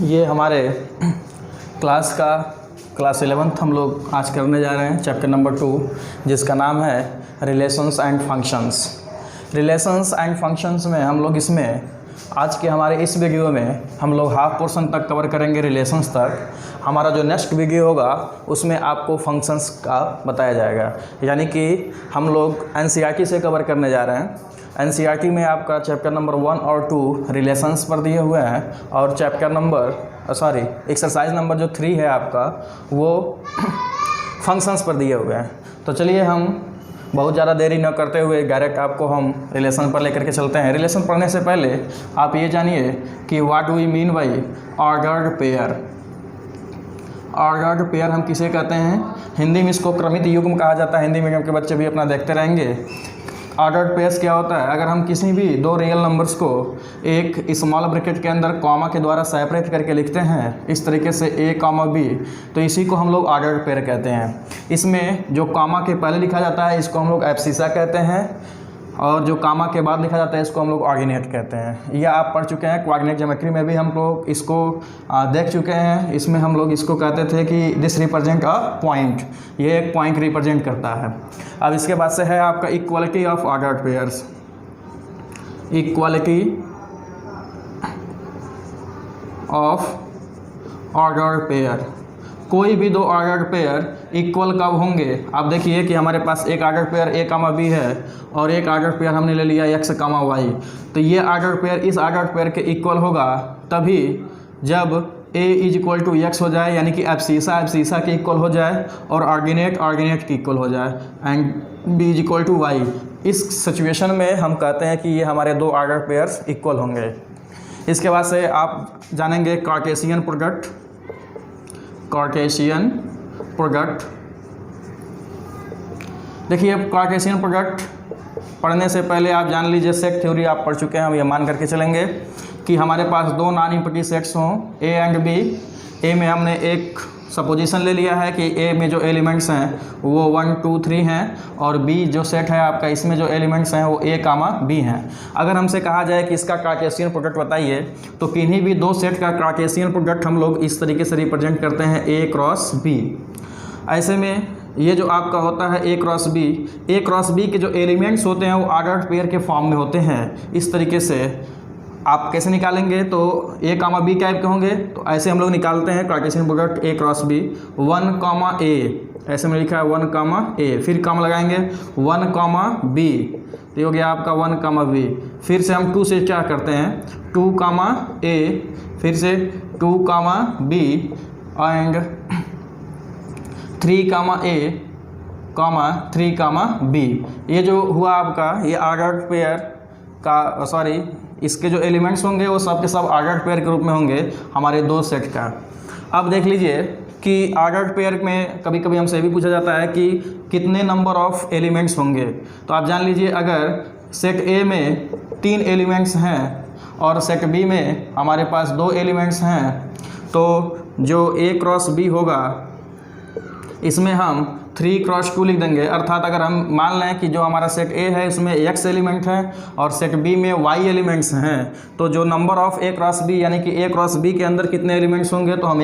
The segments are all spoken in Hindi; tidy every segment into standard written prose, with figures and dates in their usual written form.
ये हमारे क्लास 11th हम लोग आज करने जा रहे हैं चैप्टर नंबर 2, जिसका नाम है relations and functions. Relations and functions में हम लोग इसमें आज के हमारे इस वीडियो में हम लोग हाफ पोर्शन तक कवर करेंगे रिलेशंस तक। हमारा जो नेक्स्ट वीडियो होगा उसमें आपको फंक्शंस का बताया जाएगा, यानी कि हम लोग एनसीईआरटी से कवर करने जा रहे हैं। एनसीईआरटी में आपका चैप्टर नंबर 1 और 2 रिलेशंस पर दिए हुए हैं और चैप्टर नंबर एक्सरसाइज नंबर जो 3 है आपका वो फंक्शंस पर दिए हुए हैं। तो चलिए हम बहुत ज़्यादा देरी न करते हुए डायरेक्ट आपको हम रिलेशन पर लेकर के चलते हैं। रिलेशन पढ़ने से पहले आप ये जानिए कि what we mean by ordered pair. Ordered pair हम किसे कहते हैं? हिंदी में इसको क्रमित युग्म कहा जाता है। हिंदी मीडियम के बच्चे भी अपना देखते रहेंगे। ऑर्डर्ड पेयर्स क्या होता है? अगर हम किसी भी दो रियल नंबर्स को एक स्मॉल ब्रैकेट के अंदर कॉमा के द्वारा सेपरेट करके लिखते हैं, इस तरीके से ए कॉमा बी, तो इसी को हम लोग ऑर्डर्ड पेयर कहते हैं। इसमें जो कॉमा के पहले लिखा जाता है इसको हम लोग एब्सिसा कहते हैं और जो कॉमा के बाद लिखा जाता है इसको हम लोग ऑर्डिनेट कहते हैं। यह आप पढ़ चुके हैं, कोऑर्डिनेट ज्योमेट्री में भी हम लोग इसको देख चुके हैं। इसमें हम लोग इसको कहते थे कि दिस रिप्रेजेंट अ पॉइंट, ये एक पॉइंट रिप्रेजेंट करता है। अब इसके बाद से है आपका equality of ordered pairs. Equality of ordered pair, कोई भी दो ऑर्डर्ड पेयर इक्वल कब होंगे? आप देखिए कि हमारे पास एक ordered pair A comma B है और एक ऑर्डर्ड पेयर हमने ले लिया एक्स कामा वाई। तो ये ऑर्डर्ड पेयर इस ऑर्डर्ड पेयर के इक्वल होगा तभी जब a is equal to X हो जाए, यानी कि एब्सिसा के इक्वल हो जाए और ऑर्डिनेट के इक्वल हो जाए, and b is equal to Y. इस सिचुएशन में हम कहते हैं कि ये हमारे दो ऑर्डर्ड पेयर्स इक्वल होंगे। इसके बाद से आप जानेंगे कार्टेशियन प्रोडक्ट। कार्टेशियन प्रोडक्ट, देखिए कार्टेशियन प्रोडक्ट पढ़ने से पहले आप जान लीजिए, सेट थ्योरी आप पढ़ चुके हैं। हम ये मान करके चलेंगे कि हमारे पास दो नॉन इम्पटी सेट्स हों ए एंड बी। ए में हमने एक सपोजिशन ले लिया है कि ए में जो एलिमेंट्स हैं वो 1 2 3 हैं और बी जो सेट है आपका इसमें जो एलिमेंट्स हैं वो ए कामा बी हैं। अगर हमसे कहा जाए कि इसका कार्टेशियन प्रोडक्ट बताइए तो किन्हीं भी दो सेट का कार्टेशियन प्रोडक्ट हम लोग इस तरीके से रिप्रेजेंट करते हैं ए क्रॉस बी। ऐसे में ये जो आपका होता है ए क्रॉस बी के जो एलिमेंट्स होते हैं वो ऑर्डर्ड पेयर के फॉर्म में होते हैं। इस तरीके से आप कैसे निकालेंगे? तो ए कामा बी टाइप के होंगे, तो ऐसे हम लोग निकालते हैं Cartesian product A cross B. 1 comma A, ऐसे में लिखा है 1 कामा ए, फिर कामा लगाएंगे 1 कामा बी, तो ये हो गया आपका 1 कामा बी। फिर से हम 2 से क्या करते हैं 2 कामा ए, फिर से 2 comma b and 3 comma a comma 3 comma b. ये जो हुआ आपका ये ऑर्डर्ड पेयर का इसके जो एलिमेंट्स होंगे वो सब के सब ऑर्डर्ड पेयर के रूप में होंगे हमारे दो सेट का। अब देख लीजिए कि ऑर्डर्ड पेयर में कभी कभी हमसे भी पूछा जाता है कि कितने नंबर ऑफ एलिमेंट्स होंगे। तो आप जान लीजिए अगर सेट ए में 3 एलिमेंट्स हैं और सेट बी में हमारे पास 2 एलिमेंट्स हैं, तो जो ए क्रॉस बी होगा इसमें हम 3 क्रॉस 2 लिख देंगे। अर्थात अगर हम मान लें कि जो हमारा सेट ए है इसमें x एलिमेंट है और सेट बी में y एलिमेंट्स हैं, तो जो number of A cross B यानी कि ए क्रॉस बी के अंदर कितने एलिमेंट्स होंगे तो हम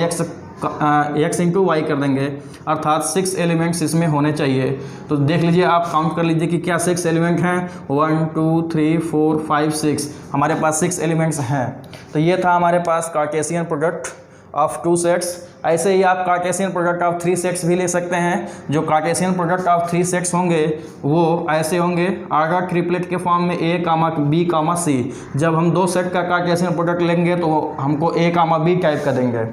x इंटू वाई कर देंगे, अर्थात 6 एलिमेंट्स इसमें होने चाहिए। तो देख लीजिए, आप काउंट कर लीजिए कि क्या 6 एलिमेंट हैं। 1 2 3 4 5 6, हमारे पास 6 एलिमेंट्स हैं। तो ये था हमारे पास कार्टेशियन प्रोडक्ट ऑफ 2 सेट्स। ऐसे ही आप कार्टेशियन प्रोडक्ट ऑफ 3 सेट्स भी ले सकते हैं। जो कार्टेशियन प्रोडक्ट ऑफ 3 सेट्स होंगे वो ऐसे होंगे ऑर्डर ट्रिपलेट के फॉर्म में ए कामा बी कामा सी। जब हम 2 सेट का कार्टेशियन प्रोडक्ट लेंगे तो हमको ए कामा बी टाइप का देंगे।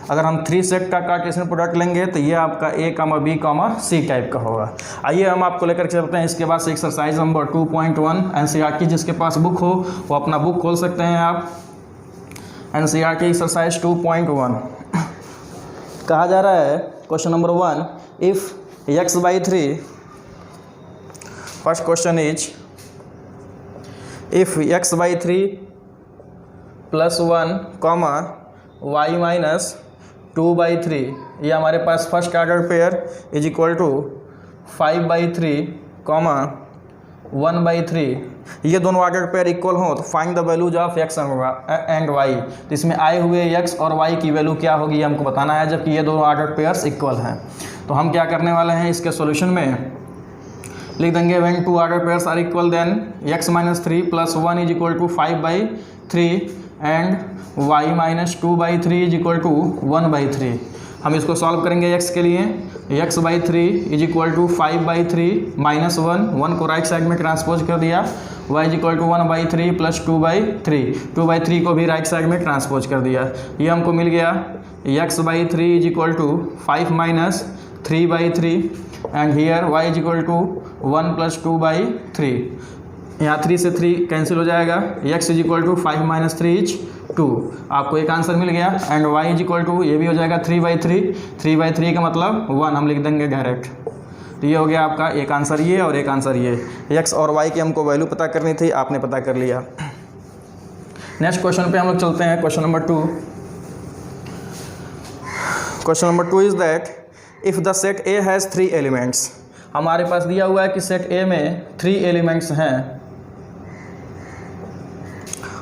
अगर हम 3 सेट का कार्टेशियन प्रोडक्ट लेंगे तो ये आपका ए कामा बी कामा सी टाइप का होगा। आइए हम आपको लेकर चलते हैं। इसके बाद से एक्सरसाइज नंबर 2.1 एनसीईआरटी, जिसके पास बुक हो वो अपना बुक खोल सकते हैं आप। एनसीईआरटी एक्सरसाइज 2.1 कहा जा रहा है, question number 1, if x by 3, first question is if x by 3 plus 1 comma y minus 2 by 3, ये हमारे पास first order pair is equal to 5 by 3 comma 1/3, ये दोनों अगर पेयर इक्वल हो तो find the values of x and y। तो इसमें आए हुए x और y की वैल्यू क्या होगी ये हमको बताना है, जबकि ये दोनों अगर पेयर्स इक्वल हैं। तो हम क्या करने वाले हैं, इसके सॉल्यूशन में लिख देंगे व्हेन टू अगर pairs are equal then x - 3 + 1 = 5/3 and y - 2/3 = 1/3। हम इसको सॉल्व करेंगे x के लिए। x/3 = 5/3 - 1 को राइट साइड में ट्रांसपोज कर दिया, y = 1/3 + 2/3, 2/3 को भी राइट साइड में ट्रांसपोज कर दिया। ये हमको मिल गया x/3 = 5 - 3/3 एंड हियर y = 1 + 2/3। यहाँ 3 से 3 कैंसिल हो जाएगा, x = 5 - 3 = 2। आपको एक आंसर मिल गया। एंड y = ये भी हो जाएगा 3/3, 3/3 का मतलब 1 हम लिख देंगे डायरेक्ट। तो ये हो गया आपका एक आंसर ये और एक आंसर ये। x और y की हमको वैल्यू पता करनी थी, आपने पता कर लिया। नेक्स्ट क्वेश्चन पे हम लोग चलते हैं, question number 2। Question number 2 is that if the set A has 3 elements. हमारे पास दिया हुआ है कि सेट A में 3 एलिमेंट्स हैं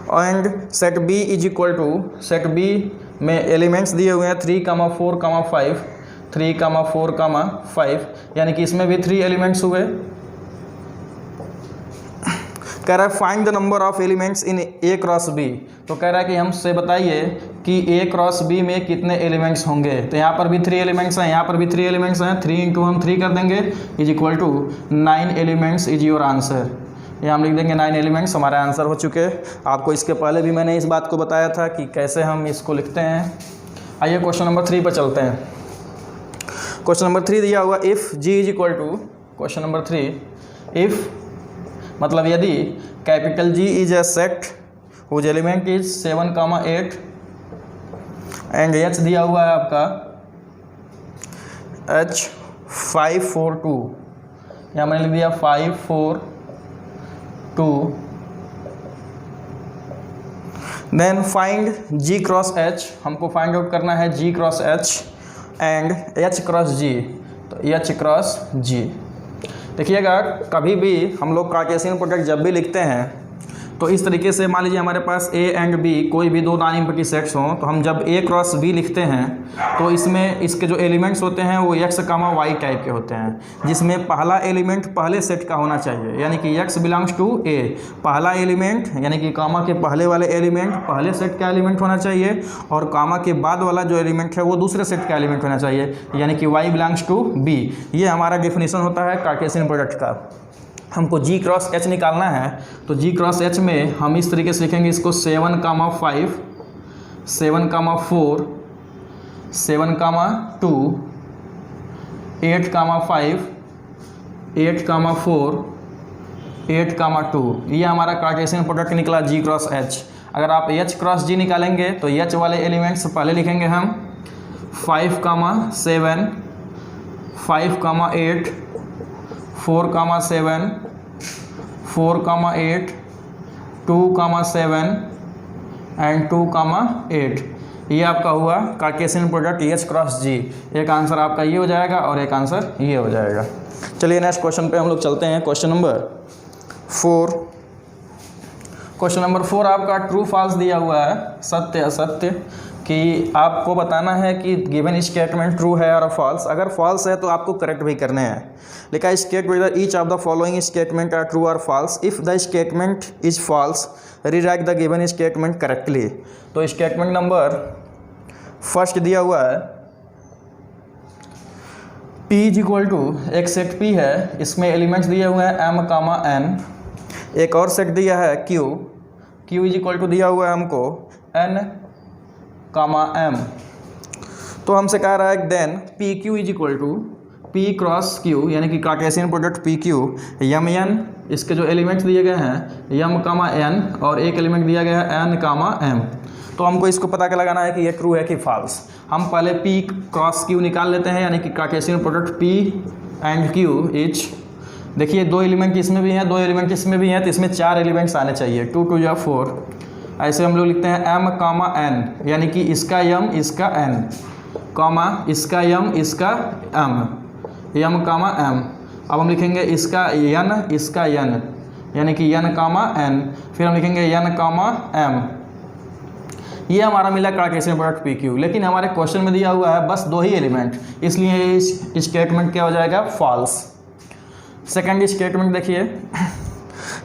and set B = set B में एलिमेंट्स दिए हुए हैं 3, 4, 5, 3, 4, 5, यानी कि इसमें भी 3 एलिमेंट्स हुए। कह रहा है find the number of elements in A cross B। तो कह रहा है कि हमसे बताइए कि A क्रॉस B में कितने एलिमेंट्स होंगे। तो यहाँ पर भी 3 एलिमेंट्स हैं, यहाँ पर भी 3 एलिमेंट्स हैं, 3 × हम 3 कर देंगे = 9 एलिमेंट्स इज योर आंसर। ये हम लिख देंगे 9 एलिमेंट्स, हमारा आंसर हो चुके। आपको इसके पहले भी मैंने इस बात को बताया था कि कैसे हम इसको लिखते हैं। आइए क्वेश्चन नंबर 3 पर चलते हैं। क्वेश्चन नंबर 3 दिया हुआ if G = question number 3 if मतलब यदि capital G is a set whose element is 7, 8 and H दिया हुआ है आपका H 5, 4, 2। यहाँ मैंने लिख दिया 5, 4, 2। Then find G cross H। हमको फाइंड आउट करना है G cross H and H cross G। तो H क्रॉस G देखिएगा, कभी भी हम लोग कार्टेशियन प्रोडक्ट जब भी लिखते हैं तो इस तरीके से मान लीजिए हमारे पास A एंड B कोई भी 2 नॉन एम्प्टी सेट्स हों, तो हम जब A क्रॉस B लिखते हैं तो इसमें इसके जो एलिमेंट्स होते हैं वो x, y टाइप के होते हैं, जिसमें पहला एलिमेंट पहले सेट का होना चाहिए, यानी कि x बिलोंग्स टू A। पहला एलिमेंट यानी कि कामा के पहले वाले एलिमेंट पहले सेट का एलिमेंट होना चाहिए और कामा के बाद वाला जो एलिमेंट है वो दूसरे सेट का एलिमेंट होना चाहिए, यानी कि y बिलोंग्स टू B। ये हमारा डेफिनेशन होता है कार्टेशियन प्रोडक्ट का। हमको G क्रॉस H निकालना है, तो G क्रॉस H में हम इस तरीके से लिखेंगे इसको 7, 5, 7, 4, 7, 2, 8, 5, 8, 4, 8, 2। ये हमारा कार्टेशियन प्रोडक्ट निकला G क्रॉस H। अगर आप H क्रॉस G निकालेंगे तो H वाले एलिमेंट्स पहले लिखेंगे हम 5, 7, 5, 8, 4, 7, 4, 8, 2, 7 एंड 2, 8। ये आपका हुआ Cartesian product H cross G। एक आंसर आपका ये हो जाएगा और एक आंसर ये हो जाएगा। चलिए नेक्स्ट क्वेश्चन पे हम लोग चलते हैं, क्वेश्चन नंबर 4। क्वेश्चन नंबर 4 आपका ट्रू फॉल्स दिया हुआ है, सत्य असत्य, कि आपको बताना है कि गिवन स्टेटमेंट ट्रू है और फॉल्स। अगर फॉल्स है तो आपको करेक्ट भी करने हैं। लिखा है state whether each of the following statement are true or false. If the statement is false rewrite the given statement correctly. तो स्टेटमेंट नंबर फर्स्ट दिया हुआ है P = एक सेट P है, इसमें एलिमेंट्स दिए हुए हैं M, N। एक और सेट दिया है Q = दिया हुआ है हमको N, M। तो हमसे कह रहा है then PQ = P cross Q, यानी कि Cartesian product PQ M N। इसके जो एलिमेंट्स दिए गए हैं M, N और एक एलिमेंट दिया गया है N, M। तो हमको इसको पता कर लगाना है कि ये ट्रू है कि फॉल्स। हम पहले P क्रॉस Q निकाल लेते हैं, यानी कि Cartesian product P and Q etch. देखिए 2 एलिमेंट इसमें भी हैं, 2 एलिमेंट इसमें भी हैं, तो इसमें 4 एलिमेंट्स आने चाहिए। 2, 2 या 4। ऐसे हम लोग लिखते हैं M, N, यानी कि इसका M, इसका N, इसका M, इसका M, M, M। अब हम लिखेंगे इसका N, इसका N, यानी कि n कामा n, फिर हम लिखेंगे n कामा m। ये हमारा मिला कार्टेशियन प्रोडक्ट पी क्यू। लेकिन हमारे क्वेश्चन में दिया हुआ है बस 2 ही एलिमेंट, इसलिए इस स्टेटमेंट क्या हो जाएगा, फॉल्स। सेकंड स्टेटमेंट देखिए,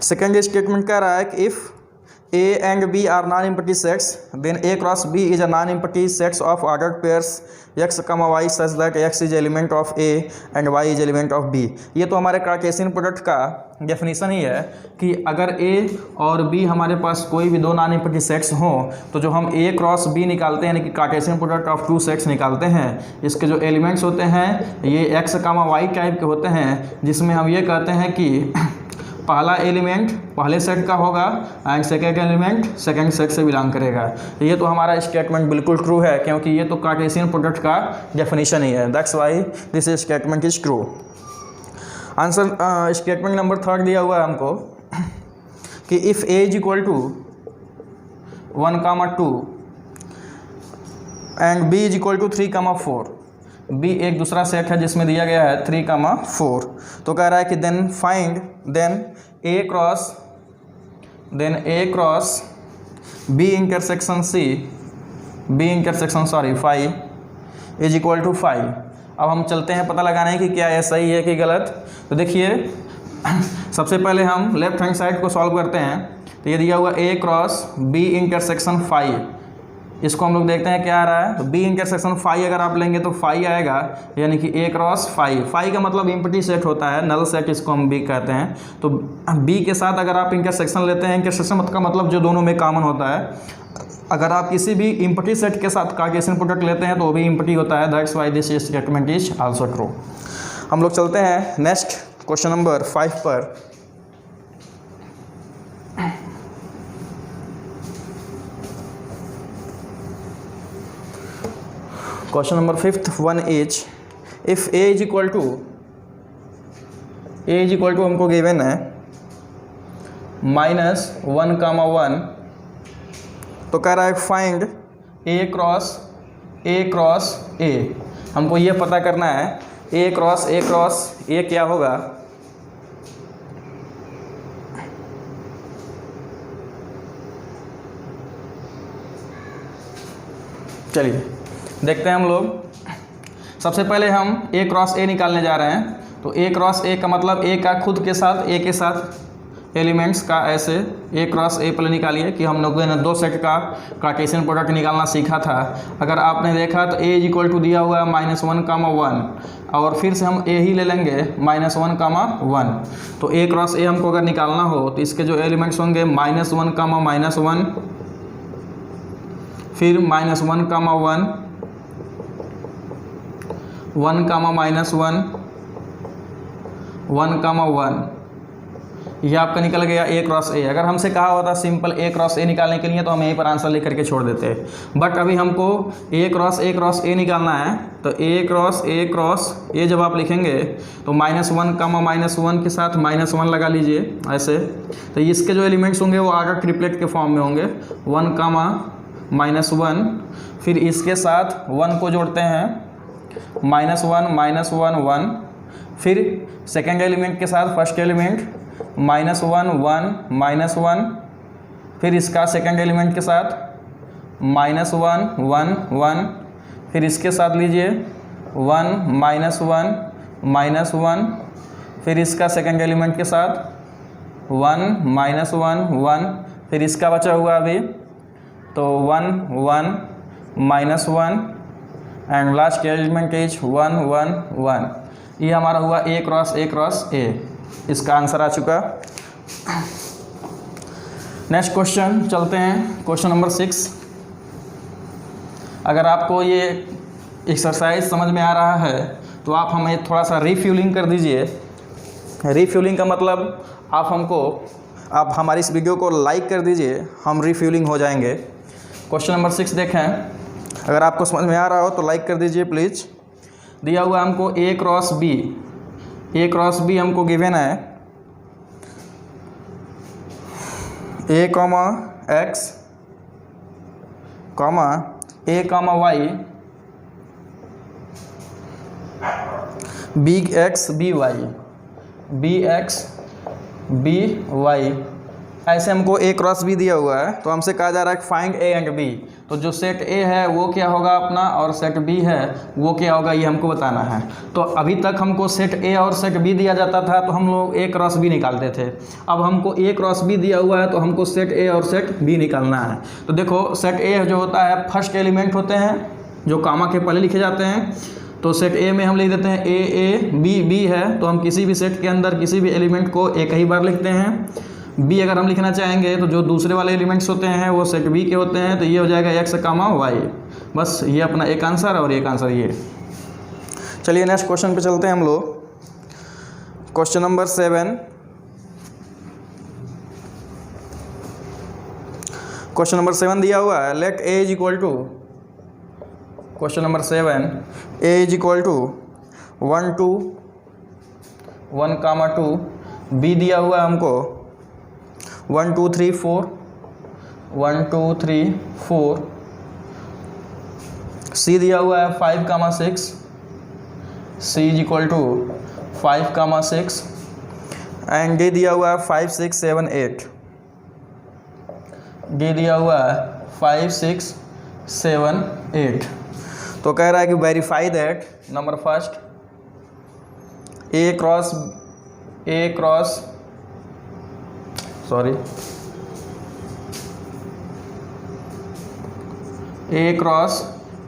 सेकंड स्टेटमेंट कह रहा है कि if A and B are non-empty sets, then A cross B is a non-empty sets of ordered pairs x, y such that x is element of A and y is element of B। ये तो हमारे कार्टेशियन प्रोडक्ट का डेफिनेशन ही है कि अगर A और B हमारे पास कोई भी 2 नॉन एम्प्टी सेट्स हों तो जो हम A क्रॉस B निकालते हैं, यानी कि कार्टेशियन प्रोडक्ट ऑफ 2 सेट्स निकालते हैं, इसके जो एलिमेंट्स होते हैं ये x, y टाइप के होते हैं, जिसमें हम ये कहते हैं कि पहला एलिमेंट पहले सेट का होगा and second element second set से बिलोंग करेगा। ये तो हमारा स्टेटमेंट बिल्कुल ट्रू है, क्योंकि ये तो कार्टेशियन प्रोडक्ट का डेफिनेशन ही है। That's why this statement is true. Answer statement number 3 दिया हुआ है हमको कि if A is equal to 1,2 and B is equal to 3,4, B एक दूसरा सेट है जिसमें दिया गया है 3,4, तो कह रहा है कि then find then A cross B intersection C, B intersection phi is equal to 5। अब हम चलते हैं पता लगाने कि क्या ये सही है कि गलत। तो देखिए सबसे पहले हम लेफ्ट हैंड साइड को सॉल्व करते हैं। तो ये दिया हुआ A cross B intersection phi, इसको हम लोग देखते हैं क्या आ रहा है। तो B इंटरसेक्शन फाई अगर आप लेंगे तो फाई आएगा, यानी कि A क्रॉस फाई। फाई का मतलब इम्पटी सेट होता है, नल सेट इसको हम B कहते हैं। तो B के साथ अगर आप इंटरसेक्शन लेते हैं, इंटरसेक्शन का मतलब जो दोनों में कॉमन होता है। अगर आप किसी भी इम्पटी सेट के साथ कार्टेशियन प्रोडक्ट लेते हैं तो वो भी इम्पटी होता है। That's why this statement is also true. हम लोग चलते हैं नेक्स्ट क्वेश्चन नंबर 5 पर। Question number 5th one is if A is equal to हमको गिवन है -1,1, तो कह रहा है फाइंड A क्रॉस A। हमको ये पता करना है A क्रॉस A क्या होगा। चलिए देखते हैं हम लोग। सबसे पहले हम A क्रॉस A निकालने जा रहे हैं। तो A क्रॉस A का मतलब A का खुद के साथ A के साथ एलिमेंट्स का ऐसे A क्रॉस A पहले निकालिए कि हम लोगों ने 2 सेट का कार्टेशियन प्रोडक्ट निकालना सीखा था। अगर आपने देखा तो A इज इक्वल टू दिया हुआ है -1,1, और फिर से हम A ही ले लेंगे -1,1। तो A क्रॉस A हमको अगर निकालना हो तो इसके जो एलिमेंट्स होंगे -1,-1, फिर -1,1, 1,-1, ये आपका निकल गया A क्रॉस A। अगर हमसे कहा होता सिंपल A क्रॉस A निकालने के लिए तो हम यहीं पर आंसर लिख करके छोड़ देते, बट अभी हमको A क्रॉस A निकालना है। तो A क्रॉस A जब आप लिखेंगे तो -1, के साथ -1 लगा लीजिए ऐसे। तो इसके जो एलिमेंट्स होंगे वो आगे ट्रिपलेट के फॉर्म में होंगे, 1, फिर इसके साथ 1 को जोड़ते हैं, -1, फिर सेकेंड एलिमेंट के साथ फर्स्ट एलिमेंट -1, फिर इसका सेकेंड एलिमेंट के साथ -1, फिर इसके साथ लीजिए 1, फिर इसका सेकेंड एलिमेंट के साथ 1, फिर इसका बचा हुआ अभी तो 1, एंड लास्ट एलिमेंट इज 1, ये हमारा हुआ A क्रॉस A। इसका आंसर आ चुका। नेक्स्ट क्वेश्चन चलते हैं, क्वेश्चन नंबर 6। अगर आपको ये एक्सरसाइज समझ में आ रहा है तो आप हमें थोड़ा सा रीफ्यूलिंग कर दीजिए। रीफ्यूलिंग का मतलब आप हमारी इस वीडियो को लाइक कर दीजिए, हम रीफ्यूलिंग हो जाएंगे। क्वेश्चन नंबर 6 देखें, अगर आपको समझ में आ रहा हो तो लाइक कर दीजिए प्लीज़। दिया हुआ हमको A क्रॉस B हमको गिवन है A, X, A, Y, big X, by, bx B Y, ऐसे हमको ए क्रॉस बी दिया हुआ है, तो हमसे कहा जा रहा है फाइंड ए एंड बी। तो जो सेट ए है वो क्या होगा अपना, और सेट बी है वो क्या होगा, ये हमको बताना है। तो अभी तक हमको सेट ए और सेट बी दिया जाता था तो हम लोग ए क्रॉस बी निकालते थे। अब हमको ए क्रॉस बी दिया हुआ है तो हमको सेट ए और सेट बी निकालना है। तो देखो सेट ए जो होता है फर्स्ट एलिमेंट होते हैं जो कामा के पहले लिखे जाते हैं। तो सेट ए में हम लिख देते हैं ए बी बी है, तो हम किसी भी सेट के अंदर किसी भी एलिमेंट को एक ही बार लिखते हैं। बी अगर हम लिखना चाहेंगे तो जो दूसरे वाले एलिमेंट्स होते हैं वो सेट बी के होते हैं, तो ये हो जाएगा एक्स कामा वाई। बस ये अपना एक आंसर और एक आंसर ये। चलिए नेक्स्ट क्वेश्चन पे चलते हैं हम लोग। Question number 7। क्वेश्चन नंबर 7 दिया हुआ है, let A is equal to, question number 7, A is equal to 1 2 1 comma 2, B दिया हुआ है हमको 1 2 3 4 1 2 3 4, सी दिया हुआ है 5 comma 6, C is equal to 5 comma 6, and D दिया हुआ है 5 6 7 8, डी दिया हुआ है 5 6 7 8। तो कह रहा है कि verify that number first A cross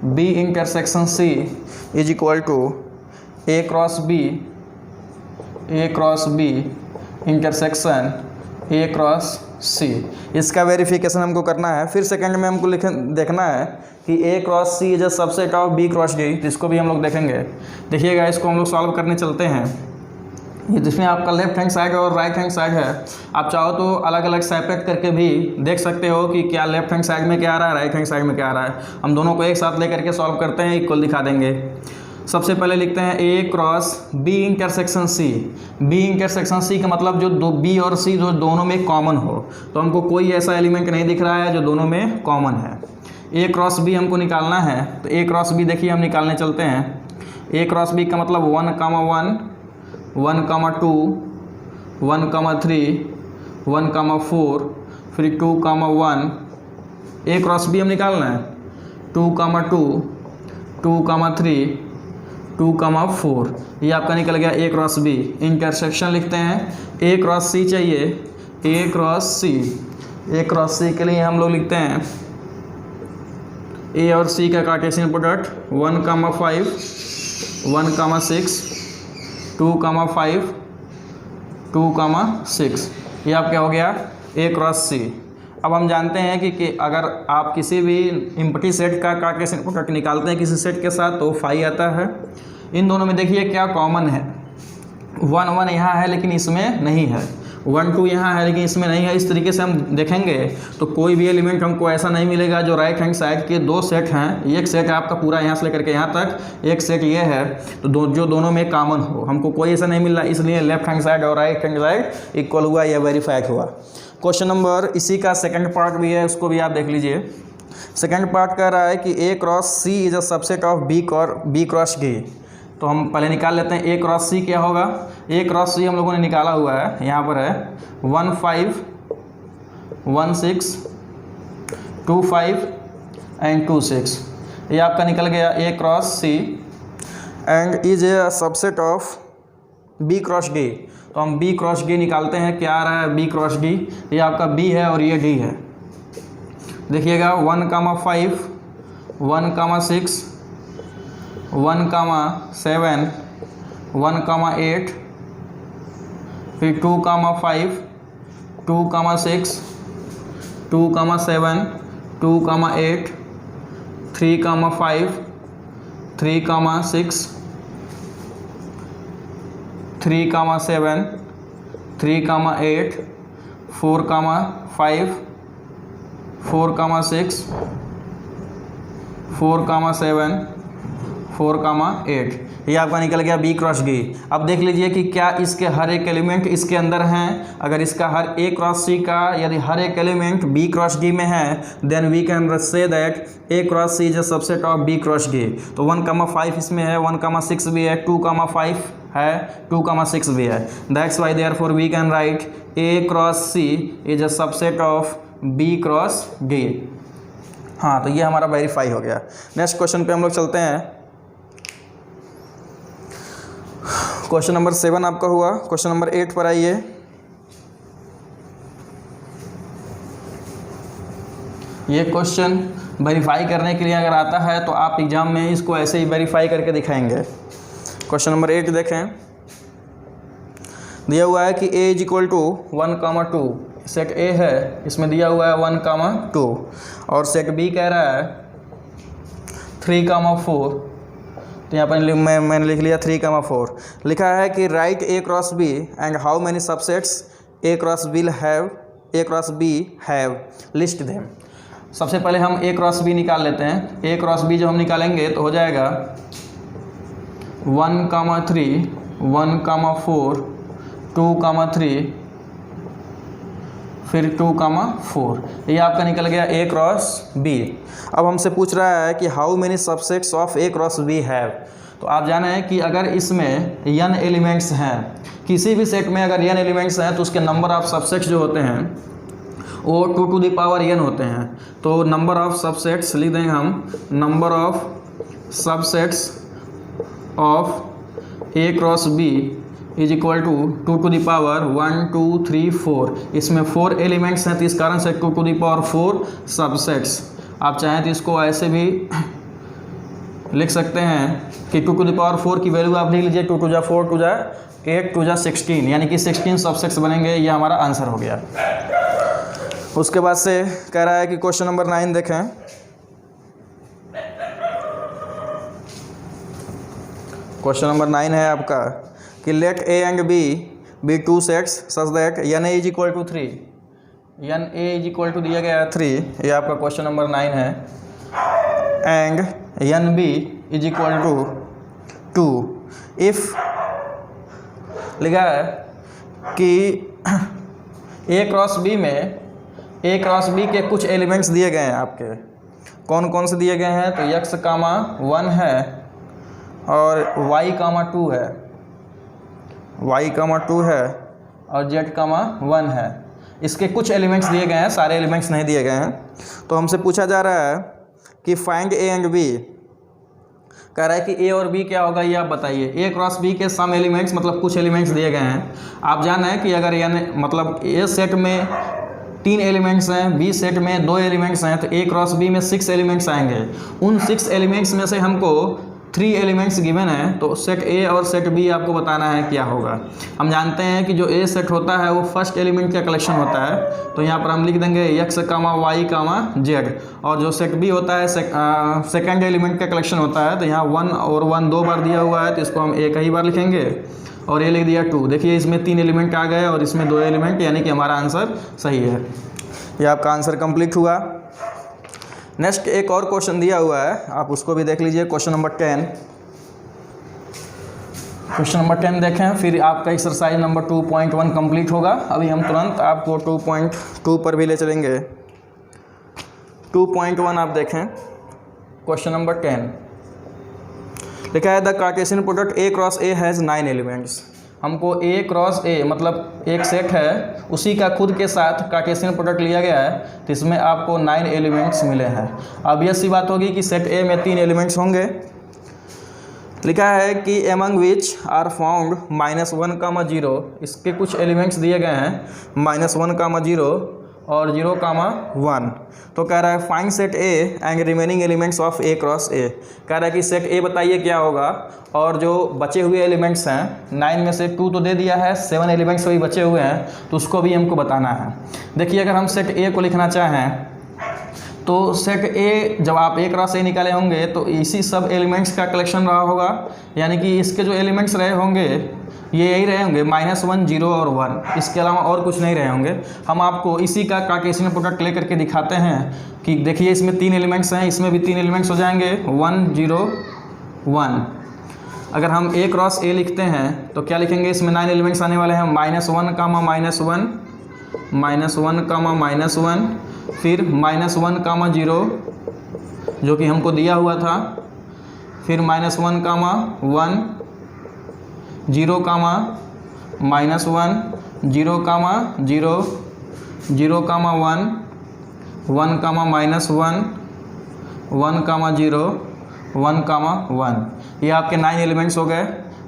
B intersection C is equal to A cross B intersection A cross C. इसका वेरिफिकेशन हमको करना है। फिर सेकंड में हमको देखना है कि A cross C is a subset of B cross D, इसको भी हम लोग देखेंगे। देखिएगा इसको हम लोग सॉल्व करने चलते हैं। ये जिसमें आपका लेफ्ट हैंड साइड और राइट हैंड साइड है, आप चाहो तो अलग अलग सेपरेट करके भी देख सकते हो कि क्या लेफ्ट हैंड साइड में क्या आ रहा है, राइट हैंड साइड में क्या आ रहा है। हम दोनों को एक साथ लेकर के सॉल्व करते हैं, इक्वल दिखा देंगे। सबसे पहले लिखते हैं A cross B intersection C. B intersection C का मतलब जो दो बी और सी जो दोनों में कॉमन हो, तो हमको कोई ऐसा एलिमेंट नहीं दिख रहा है जो दोनों में कॉमन है। ए क्रॉस बी हमको निकालना है, तो ए क्रॉस बी देखिए हम निकालने चलते हैं। ए क्रॉस बी का मतलब 1 कामा 1 1 कामा 2 1 कामा 3 1 कामा 4 फिर 2 कामा 1। ए क्रॉस बी हम निकालना है 2 कामा 2 2 कामा 3 2 कामा 4। ये आपका निकल गया ए क्रॉस बी। इंटरसेक्शन लिखते हैं, ए क्रॉस सी चाहिए, ए क्रॉस सी। ए क्रॉस सी के लिए हम लोग लिखते हैं ए और सी का कार्टेशियन प्रोडक्ट 1 कामा 5 1 कामा 6 2 कामा 5 2 कामा 6। ये आपका हो गया ए क्रॉस सी। अब हम जानते हैं कि अगर आप किसी भी इम्पटी सेट का कार्टेशियन प्रोडक्ट निकालते हैं किसी सेट के साथ तो फाई आता है। इन दोनों में देखिए क्या कॉमन है, 1 1 यहाँ है लेकिन इसमें नहीं है, 1 2 यहाँ है लेकिन इसमें नहीं है। इस तरीके से हम देखेंगे तो कोई भी एलिमेंट हमको ऐसा नहीं मिलेगा जो राइट हैंड साइड के दो सेट हैं, एक सेट है आपका पूरा यहाँ से लेकर के यहाँ तक, एक सेट ये है, तो जो दोनों में कॉमन हो, हमको कोई ऐसा नहीं मिल रहा। इसलिए लेफ्ट हैंड साइड और राइट हैंड साइड इक्वल हुआ या वेरीफाइड हुआ। क्वेश्चन नंबर इसी का सेकंड पार्ट भी है, उसको भी आप देख लीजिए। सेकंड पार्ट कह रहा है कि A cross C is a subset of B cross D. तो हम पहले निकाल लेते हैं ए क्रॉस सी क्या होगा। ए क्रॉस सी हम लोगों ने निकाला हुआ है, यहाँ पर है 1 5 1 6 2 5 एंड 2 6। ये आपका निकल गया A cross C and is a subset of B cross D. तो हम बी क्रॉस डी निकालते हैं, क्या आ रहा है बी क्रॉस डी, ये आपका बी है और ये डी है। देखिएगा 1 कामा 5 1 कामा 6 1 कामा 7 1 कामा 8 फिर 2 कामा 5 2 कामा 6 2 कामा 7 2 कामा 8 3 कामा 5 3 कामा 6 3 कामा 7 3 कामा 8 4 कामा 5 4 कामा 6 4 कामा 7 4,8 ये आपका निकल गया बी क्रॉस डी। अब देख लीजिए कि क्या इसके हर एक एलिमेंट इसके अंदर हैं। अगर इसका हर ए क्रॉस सी का यदि हर एक एलिमेंट बी क्रॉस डी में है then we can say that A cross C is a subset of B cross D. तो 1,5 इसमें है, 1,6 भी है, 2,5 है, 2,6 भी है। That's why therefore we can write A cross C is a subset of B cross D. हाँ, तो ये हमारा वेरीफाई हो गया। नेक्स्ट क्वेश्चन पे हम लोग चलते हैं। क्वेश्चन नंबर 7 आपका हुआ। क्वेश्चन नंबर 8 पर आइए। ये क्वेश्चन वेरीफाई करने के लिए अगर आता है तो आप एग्जाम में इसको ऐसे ही वेरीफाई करके दिखाएंगे। क्वेश्चन नंबर 8 देखें। दिया हुआ है कि a is equal to 1,2 set A है, इसमें दिया हुआ है 1,2 और सेट बी कह रहा है 3,4। तो यहाँ पर मैंने लिख लिया 3,4। लिखा है कि write A cross B and how many subsets A cross B have list them. सबसे पहले हम ए क्रॉस बी निकाल लेते हैं। ए क्रॉस बी जब हम निकालेंगे तो हो जाएगा 1,3, 1,4, 2,3 फिर 2,4 ये आपका निकल गया ए क्रॉस बी। अब हमसे पूछ रहा है कि how many subsets of A cross B have. तो आप जाने हैं कि अगर इसमें n एलिमेंट्स हैं, किसी भी सेट में अगर n एलिमेंट्स हैं तो उसके नंबर ऑफ सबसेट्स जो होते हैं वो 2 टू द पावर n होते हैं। तो नंबर ऑफ सबसेट्स लिख देंगे हम, number of subsets of A cross B is equal to 2 to the power 1, 2, 3, 4। इसमें 4 एलिमेंट्स हैं तो इस कारण से 2 टू द पावर 4 सबसेट्स। आप चाहें तो इसको ऐसे भी लिख सकते हैं कि 2 टू द पावर 4 की वैल्यू आप लिख लीजिए 2 टू जा 4 टू जा 8 टू जा 16, यानी कि 16 सबसेट्स बनेंगे। ये हमारा आंसर हो गया। उसके बाद से कह रहा है कि क्वेश्चन नंबर 9 देखें। क्वेश्चन नंबर 9 है आपका कि let A and B be 2 sets such that n A is equal to 3। N A is equal to दिया गया है 3, ये आपका क्वेश्चन नंबर 9 है। And n B is equal to 2 if लिखा है कि ए क्रॉस बी में ए क्रॉस बी के कुछ एलिमेंट्स दिए गए हैं आपके। कौन कौन से दिए गए हैं? तो x, 1 है और y, 2 है, y, 2 है और z, 1 है। इसके कुछ एलिमेंट्स दिए गए हैं, सारे एलिमेंट्स नहीं दिए गए हैं। तो हमसे पूछा जा रहा है कि फाइंड ए एंड बी। कह रहा है कि ए और बी क्या होगा ये आप बताइए। ए क्रॉस बी के सम एलिमेंट्स मतलब कुछ एलिमेंट्स दिए गए हैं। आप जाना है कि अगर यानी मतलब ए सेट में 3 एलिमेंट्स हैं, बी सेट में 2 एलिमेंट्स हैं, तो ए क्रॉस बी में 6 एलिमेंट्स आएंगे। उन 6 एलिमेंट्स में से हमको 3 एलिमेंट्स गिवन है, तो सेट ए और सेट बी आपको बताना है क्या होगा। हम जानते हैं कि जो ए सेट होता है वो फर्स्ट एलिमेंट का कलेक्शन होता है, तो यहाँ पर हम लिख देंगे x, y, z। और जो सेट बी होता है सेकेंड एलिमेंट का कलेक्शन होता है, तो यहाँ 1 और 1 2 बार दिया हुआ है, तो इसको हम एक ही बार लिखेंगे और ये लिख दिया 2। देखिए इसमें 3 एलिमेंट आ गए और इसमें 2 एलिमेंट, यानी कि हमारा आंसर सही है। ये आपका आंसर कंप्लीट हुआ। नेक्स्ट एक और क्वेश्चन दिया हुआ है, आप उसको भी देख लीजिए। Question number 10। क्वेश्चन नंबर 10 देखें, फिर आपका एक्सरसाइज नंबर 2.1 कंप्लीट होगा। अभी हम तुरंत आपको 2.2 पर भी ले चलेंगे। 2.1 आप देखें। क्वेश्चन नंबर 10 लिखा है the Cartesian product A cross A has 9 elements. हमको ए क्रॉस ए मतलब एक सेट है, उसी का खुद के साथ कार्टेशियन प्रोडक्ट लिया गया है, तो इसमें आपको 9 एलिमेंट्स मिले हैं। अब ये सी बात होगी कि सेट ए में 3 एलिमेंट्स होंगे। लिखा है कि एमंग विच आर फाउंड -1, 0। इसके कुछ एलिमेंट्स दिए गए हैं -1, 0 और 0, 1। तो कह रहा है find set A and remaining elements of A cross ए। कह रहा है कि सेट ए बताइए क्या होगा, और जो बचे हुए एलिमेंट्स हैं 9 में से 2 तो दे दिया है, 7 एलिमेंट्स वही बचे हुए हैं, तो उसको भी हमको बताना है। देखिए अगर हम सेट ए को लिखना चाहें तो सेट ए जब आप ए क्रॉस ए निकाले होंगे तो इसी सब एलिमेंट्स का कलेक्शन रहा होगा, यानी कि इसके जो एलिमेंट्स रहे होंगे ये यही रहे होंगे -1, 0 और 1। इसके अलावा और कुछ नहीं रहे होंगे। हम आपको इसी का कार्टेशियन प्रोडक्ट लेकर के दिखाते हैं कि देखिए इसमें 3 एलिमेंट्स हैं, इसमें भी 3 एलिमेंट्स हो जाएंगे 1, 0 1। अगर हम A क्रॉस A लिखते हैं तो क्या लिखेंगे, इसमें 9 एलिमेंट्स आने वाले हैं, -1 कामा -1, -1 कामा -1, फिर -1 कामा 0 जो कि हमको दिया हुआ था, फिर -1 कामा 1, 0 कामा -1, 0 कामा 0, 0 कामा 1, 1 कामा -1, 1 कामा 0, 1 कामा 1। ये आपके 9 एलिमेंट्स हो गए।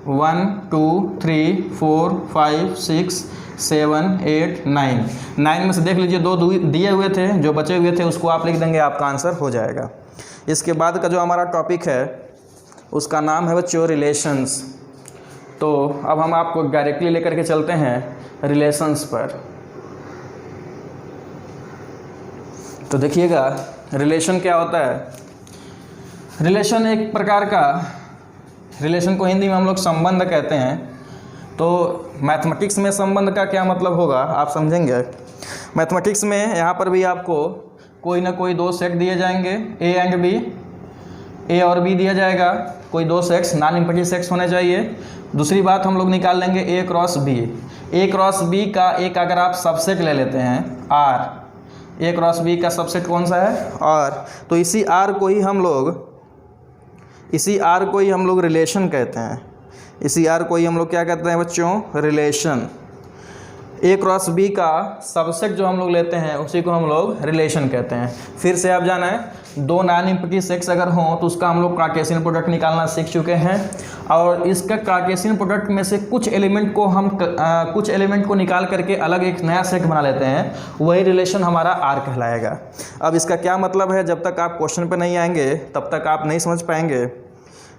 1 2 3 4 5 6 7 8 9। 9 में से देख लीजिए 2 दिए हुए थे, जो बचे हुए थे उसको आप लिख देंगे, आपका आंसर हो जाएगा। इसके बाद का जो हमारा टॉपिक है उसका नाम है बच्चों रिलेशंस। तो अब हम आपको डायरेक्टली लेकर के चलते हैं रिलेशंस पर। तो देखिएगा रिलेशन क्या होता है। रिलेशन एक प्रकार का, रिलेशन को हिंदी में हम लोग संबंध कहते हैं। तो मैथमेटिक्स में संबंध का क्या मतलब होगा आप समझेंगे। मैथमेटिक्स में यहाँ पर भी आपको कोई ना कोई 2 सेट दिए जाएंगे, ए एंड बी, ए और बी दिया जाएगा, कोई 2 सेट्स, नॉन इम्पैरेटिव सेट्स होने चाहिए। दूसरी बात हम लोग निकाल लेंगे ए क्रॉस बी। ए क्रॉस बी का एक अगर आप सबसेट ले लेते हैं आर, ए क्रॉस बी का सबसेट कौन सा है, आर, तो इसी आर को ही हम लोग रिलेशन कहते हैं। इसी आर को ही हम लोग क्या कहते हैं बच्चों, रिलेशन। ए क्रॉस बी का सबसेट जो हम लोग लेते हैं उसी को हम लोग रिलेशन कहते हैं। फिर से आप जाना है, 2 नॉन इम्पैरेटिव सेट्स अगर हों तो उसका हम लोग कार्टेशियन प्रोडक्ट निकालना सीख चुके हैं। और इसका कार्टेशियन प्रोडक्ट में से कुछ एलिमेंट को निकाल करके अलग एक नया सेट बना लेते हैं, वही रिलेशन हमारा आर कहलाएगा। अब इसका क्या मतलब है, जब तक आप क्वेश्चन पे नहीं आएंगे तब तक आप नहीं समझ पाएंगे।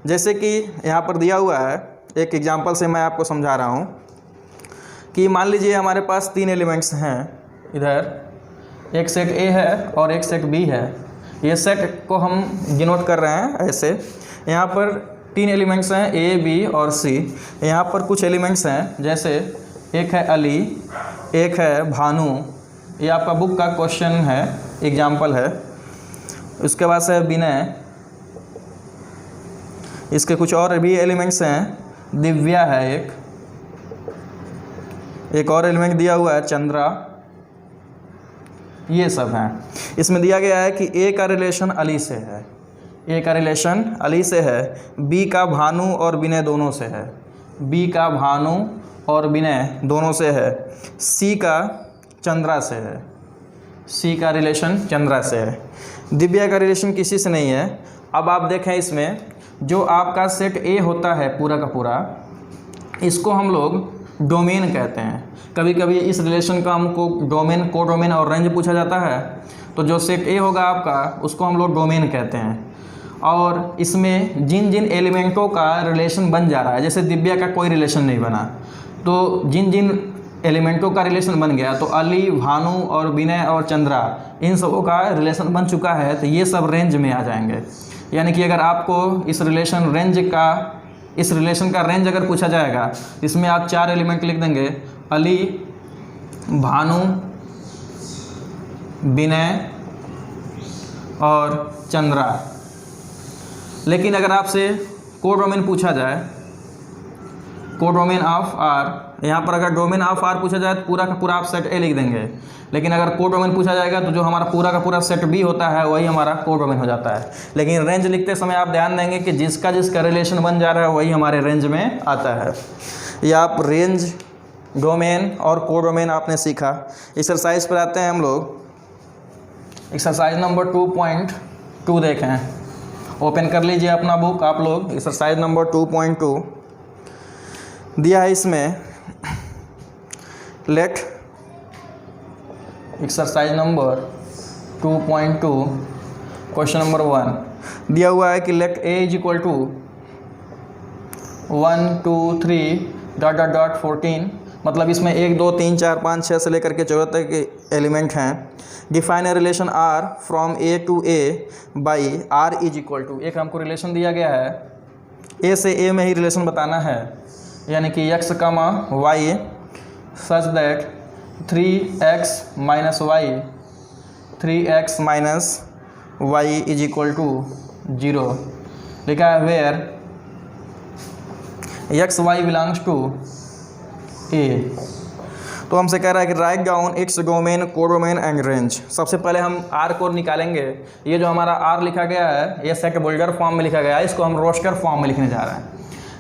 जैसे कि यहाँ पर दिया हुआ है, एक एग्जांपल से मैं आपको समझा रहा हूँ कि मान लीजिए हमारे पास 3 एलिमेंट्स हैं, इधर एक सेट ए है और एक सेट बी है। ये सेट को हम डिनोट कर रहे हैं ऐसे। यहाँ पर 3 एलिमेंट्स हैं ए बी और सी। यहाँ पर कुछ एलिमेंट्स हैं, जैसे एक है अली, एक है भानु, ये आपका बुक का क्वेश्चन है, एग्जाम्पल है। उसके बाद से विनय, इसके कुछ और भी एलिमेंट्स हैं, दिव्या है, एक और एलिमेंट दिया हुआ है चंद्रा, ये सब हैं। इसमें दिया गया है कि ए का रिलेशन अली से है, ए का रिलेशन अली से है, बी का भानु और विनय दोनों से है, बी का भानु और विनय दोनों से है, सी का चंद्रा से है, सी का रिलेशन चंद्रा से है, दिव्या का रिलेशन किसी से नहीं है। अब आप देखें, इसमें जो आपका सेट ए होता है पूरा का पूरा, इसको हम लोग डोमेन कहते हैं। कभी कभी इस रिलेशन का हमको डोमेन, कोडोमेन और रेंज पूछा जाता है, तो जो सेट ए होगा आपका उसको हम लोग डोमेन कहते हैं। और इसमें जिन जिन एलिमेंटों का रिलेशन बन जा रहा है, जैसे दिव्या का कोई रिलेशन नहीं बना, तो जिन जिन एलिमेंटों का रिलेशन बन गया, तो अली, भानु और विनय और चंद्रा, इन सबों का रिलेशन बन चुका है, तो ये सब रेंज में आ जाएंगे। यानी कि अगर आपको इस रिलेशन का रेंज अगर पूछा जाएगा, इसमें आप 4 एलिमेंट लिख देंगे, अली, भानु, विनय और चंद्रा। लेकिन अगर आपसे कोडोमेन पूछा जाए, कोडोमेन ऑफ आर, यहाँ पर अगर डोमेन ऑफ आर पूछा जाए तो पूरा का पूरा आप सेट ए लिख देंगे। लेकिन अगर कोडोमेन पूछा जाएगा तो जो हमारा पूरा का पूरा सेट बी होता है वही हमारा कोडोमेन हो जाता है। लेकिन रेंज लिखते समय आप ध्यान देंगे कि जिसका रिलेशन बन जा रहा है वही हमारे रेंज में आता है। या आप रेंज, डोमेन और कोडोमेन आपने सीखा। एक्सरसाइज पर आते हैं हम लोग। एक्सरसाइज नंबर 2.2 देखें, ओपन कर लीजिए अपना बुक आप लोग। एक्सरसाइज नंबर 2.2 दिया है इसमें, let exercise number 2.2 question number 1 दिया हुआ है कि let A is equal to 1 2 3 ... 14। मतलब इसमें 1 2 3 4 5 6 से लेकर के 14 तक के एलिमेंट हैं। Define a relation R from A to A by R is equal to, एक हमको रिलेशन दिया गया है, ए से ए में ही रिलेशन बताना है, यानी कि x, y such that 3x minus y is equal to 0 लिखा है। Where x Y belongs to A. तो हमसे कह रहा है कि right down its domain, codomain and range. सबसे पहले हम आर को निकालेंगे। ये जो हमारा आर लिखा गया है ये सेट बुल्डर फॉर्म में लिखा गया है, इसको हम रोस्टर फॉर्म में लिखने जा रहे हैं।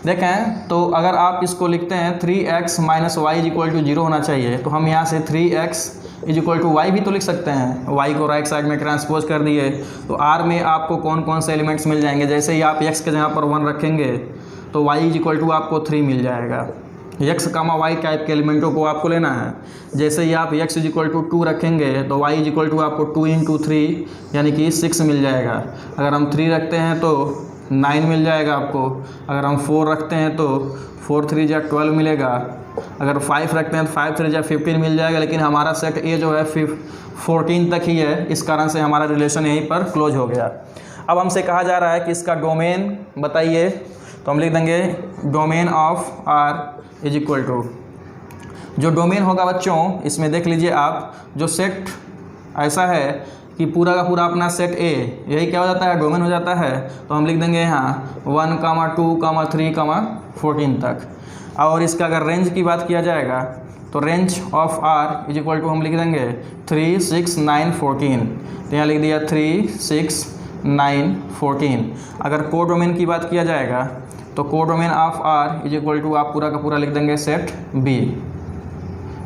देखें तो अगर आप इसको लिखते हैं 3x minus Y is equal to 0 होना चाहिए, तो हम यहाँ से 3x is equal to Y भी तो लिख सकते हैं। y को राइट साइड में ट्रांसपोज कर दिए तो r में आपको कौन कौन से एलिमेंट्स मिल जाएंगे। जैसे ही आप x के जगह पर 1 रखेंगे तो y इज इक्वल टू आपको 3 मिल जाएगा। x कामा वाई टाइप के एलिमेंटों को आपको लेना है। जैसे ही आप x इज इक्वल टू 2 रखेंगे तो y इज इक्वल टू आपको 2 इंटू 3 यानी कि 6 मिल जाएगा। अगर हम 3 रखते हैं तो 9 मिल जाएगा आपको। अगर हम 4 रखते हैं तो 4 3 जा 12 मिलेगा। अगर 5 रखते हैं तो 5 3 जा 15 मिल जाएगा। लेकिन हमारा सेट ए जो है 14 तक ही है, इस कारण से हमारा रिलेशन यहीं पर क्लोज हो गया। अब हमसे कहा जा रहा है कि इसका डोमेन बताइए, तो हम लिख देंगे domain of R is equal to, जो डोमेन होगा बच्चों इसमें देख लीजिए आप, जो सेट ऐसा है कि पूरा का पूरा अपना सेट ए यही क्या हो जाता है, डोमेन हो जाता है। तो हम लिख देंगे यहाँ 1, 2, 3, 14 तक। और इसका अगर रेंज की बात किया जाएगा तो range of R is equal to हम लिख देंगे 3, 6, 9, 14। तो यहाँ लिख दिया 3, 6, 9, 14। अगर को डोमेन की बात किया जाएगा तो को domain of R is equal to आप पूरा का पूरा लिख देंगे सेट बी।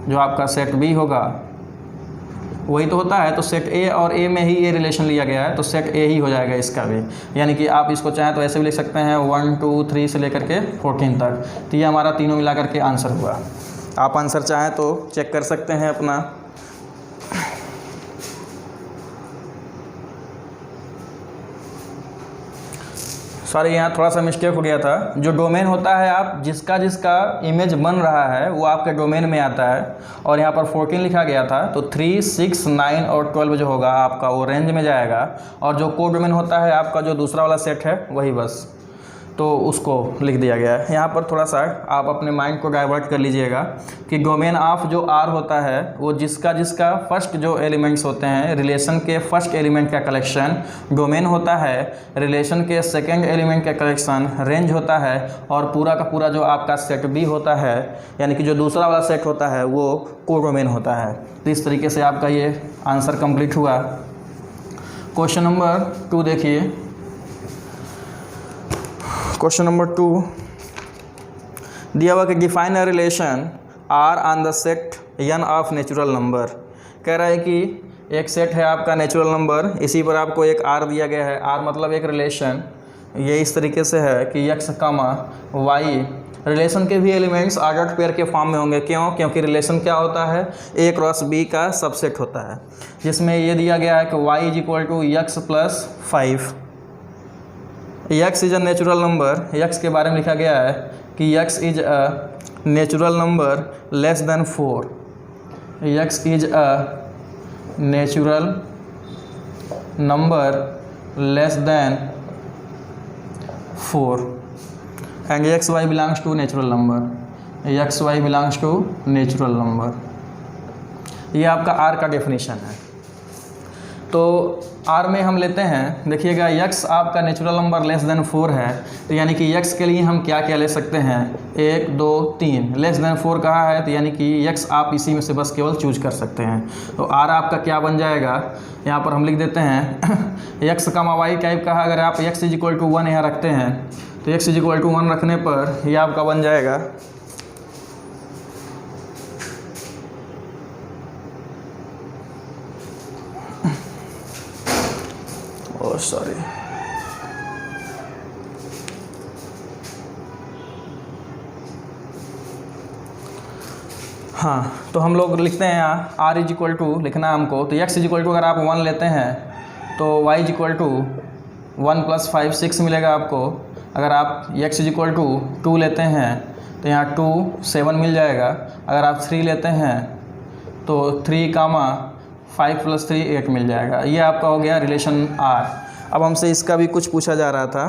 जो आपका सेट बी होगा वही तो होता है, तो सेट ए और ए में ही ये रिलेशन लिया गया है, तो सेट ए ही हो जाएगा इसका भी। यानी कि आप इसको चाहें तो ऐसे भी लिख सकते हैं 1, 2, 3 से लेकर के 14 तक। तो ये हमारा तीनों मिला करके आंसर हुआ। आप आंसर चाहें तो चेक कर सकते हैं अपना। सॉरी यहाँ थोड़ा सा मिस्टेक हो गया था। जो डोमेन होता है आप जिसका जिसका इमेज बन रहा है वो आपके डोमेन में आता है, और यहाँ पर 14 लिखा गया था तो 3, 6, 9 और 12 जो होगा आपका वो रेंज में जाएगा। और जो को डोमेन होता है आपका जो दूसरा वाला सेट है वही बस, तो उसको लिख दिया गया है। यहाँ पर थोड़ा सा आप अपने माइंड को डाइवर्ट कर लीजिएगा कि डोमेन ऑफ जो आर होता है वो जिसका जिसका फर्स्ट जो एलिमेंट्स होते हैं रिलेशन के फर्स्ट एलिमेंट का कलेक्शन डोमेन होता है, रिलेशन के सेकंड एलिमेंट का कलेक्शन रेंज होता है, और पूरा का पूरा जो आपका सेट बी होता है यानी कि जो दूसरा वाला सेट होता है वो को डोमेन होता है। तो इस तरीके से आपका ये आंसर कंप्लीट हुआ। क्वेश्चन नंबर 2 देखिए। क्वेश्चन नंबर 2 दिया हुआ कि define a relation R on the set N of natural number. कह रहा है कि एक सेट है आपका नेचुरल नंबर, इसी पर आपको एक आर दिया गया है। आर मतलब एक रिलेशन, ये इस तरीके से है कि एक्स कामा वाई, रिलेशन के भी एलिमेंट्स आर्डर्ड पेयर के फॉर्म में होंगे। क्यों? क्योंकि रिलेशन क्या होता है, ए क्रॉस बी का सबसेट होता है, जिसमें ये दिया गया है कि Y is equal to X plus 5। x is a natural number, x के बारे में लिखा गया है कि x is a natural number less than 4। x is a natural number less than 4 and X Y belongs to natural number. X Y belongs to natural number. ये आपका आर का डेफिनेशन है। तो आर में हम लेते हैं, देखिएगा x आपका नेचुरल नंबर लेस देन 4 है, तो यानी कि x के लिए हम क्या क्या ले सकते हैं, 1, 2, 3। लेस देन 4 कहा है तो यानी कि x आप इसी में से बस केवल चूज कर सकते हैं। तो आर आपका क्या बन जाएगा, यहाँ पर हम लिख देते हैं x कामा वाई टाइप कहा। अगर आप x इज इक्वल टू 1 यहाँ रखते हैं तो x इज इक्वल टू 1 रखने पर यह आपका बन जाएगा सॉरी हाँ, तो हम लोग लिखते हैं यहाँ आर इज इक्वल टू लिखना है हमको। तो एक्स इज इक्वल टू अगर आप 1 लेते हैं तो वाई इज इक्वल टू 1 + 5 6 मिलेगा आपको। अगर आप एक्स इज इक्वल टू 2 लेते हैं तो यहाँ 2 7 मिल जाएगा। अगर आप 3 लेते हैं तो 3 कामा 5 + 3 8 मिल जाएगा। ये आपका हो गया रिलेशन आर। अब हमसे इसका भी कुछ पूछा जा रहा था,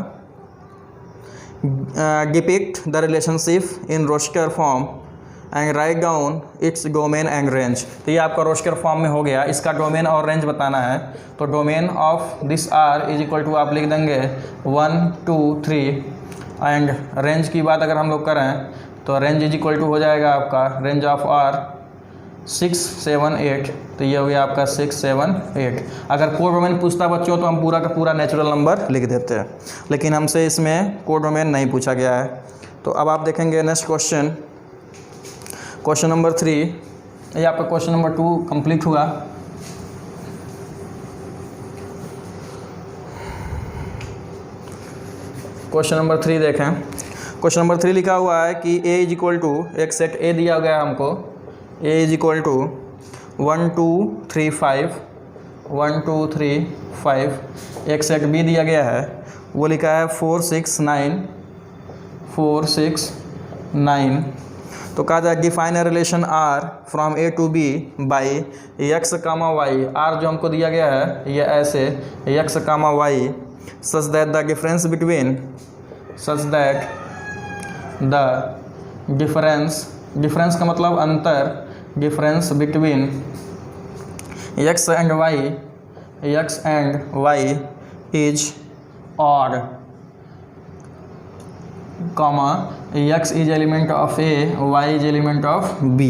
depict the relationship in roster form and write down its domain and range. तो ये आपका रोस्टर फॉर्म में हो गया, इसका डोमेन और रेंज बताना है। तो domain of this R is equal to आप लिख देंगे 1, 2, 3 एंड रेंज की बात अगर हम लोग करें तो रेंज इज इक्वल टू हो जाएगा आपका रेंज ऑफ आर 6, 7, 8, तो ये हो गया आपका 6, 7, 8। अगर कोड डोमेन पूछता बच्चों तो हम पूरा का पूरा नेचुरल नंबर लिख देते हैं, लेकिन हमसे इसमें कोड डोमेन नहीं पूछा गया है। तो अब आप देखेंगे नेक्स्ट क्वेश्चन, क्वेश्चन नंबर 3। ये आपका क्वेश्चन नंबर 2 कंप्लीट हुआ। क्वेश्चन नंबर 3 देखें। क्वेश्चन नंबर 3 लिखा हुआ है कि a इज इक्वल टू, एक सेट a दिया गया है हमको, a इज इक्वल टू 1 2 3 5, 1 2 3 5। एक सेट b दिया गया है, वो लिखा है 4 6 9, 4 6 9। तो कहा जाए define a relation r from a to b by x comma y। r जो हमको दिया गया है ये ऐसे x comma y such that the difference between, such that the difference, difference का मतलब अंतर, difference between x and y is odd, comma x is element of a, y is element of b।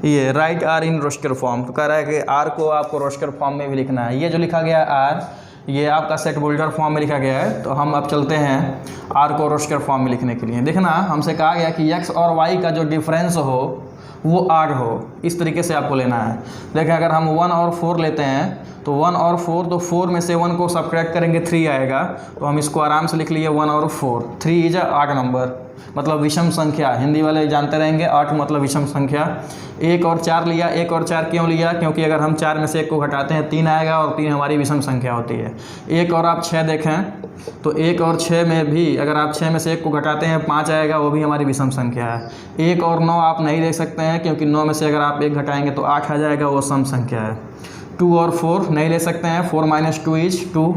ये write r in roster form. तो कह रहा है कि r को आपको रोस्टर फॉर्म में भी लिखना है। ये जो लिखा गया है r, ये आपका सेट बोल्डर फॉर्म में लिखा गया है। तो हम अब चलते हैं r को रोस्टर फॉर्म में लिखने के लिए। देखना हमसे कहा गया कि x और y का जो डिफरेंस हो वो आर हो, इस तरीके से आपको लेना है। देखें अगर हम 1 और 4 लेते हैं तो 1 और 4, तो 4 में से 1 को सब्ट्रैक्ट करेंगे 3 आएगा, तो हम इसको आराम से लिख लिए 1 और 4। 3 इज ऑड नंबर, मतलब विषम संख्या। हिंदी वाले जानते रहेंगे, 8 मतलब विषम संख्या। 1 और 4 लिया, 1 और 4 क्यों लिया? क्योंकि अगर हम 4 में से 1 को घटाते हैं 3 आएगा, और 3 हमारी विषम संख्या होती है। 1 और आप 6 देखें तो 1 और 6 में भी अगर आप 6 में से 1 को घटाते हैं 5 आएगा, वो भी हमारी विषम संख्या है। 1 और 9 आप नहीं देख सकते हैं, क्योंकि 9 में से अगर आप 1 घटाएंगे तो 8 आ जाएगा, वो सम संख्या है। 2 और 4 नहीं ले सकते हैं, 4 - 2 इज 2।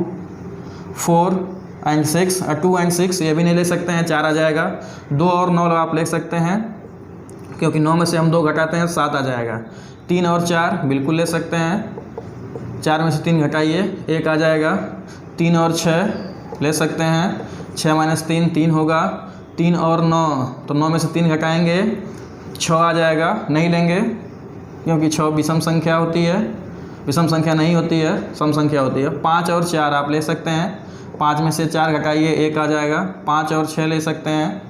4 एंड 6, 2 एंड 6 ये भी नहीं ले सकते हैं, 4 आ जाएगा। 2 और 9 आप ले सकते हैं, क्योंकि 9 में से हम 2 घटाते हैं 7 आ जाएगा। 3 और 4 बिल्कुल ले सकते हैं, 4 में से 3 घटाइए 1 आ जाएगा। 3 और 6 ले सकते हैं, 6 - 3 3 होगा। 3 और 9, तो 9 में से 3 घटाएंगे 6 आ जाएगा, नहीं लेंगे क्योंकि 6 विषम संख्या होती है, विषम संख्या नहीं होती है, सम संख्या होती है। 5 और 4 आप ले सकते हैं, 5 में से 4 घटाइए 1 आ जाएगा। 5 और 6 ले सकते हैं,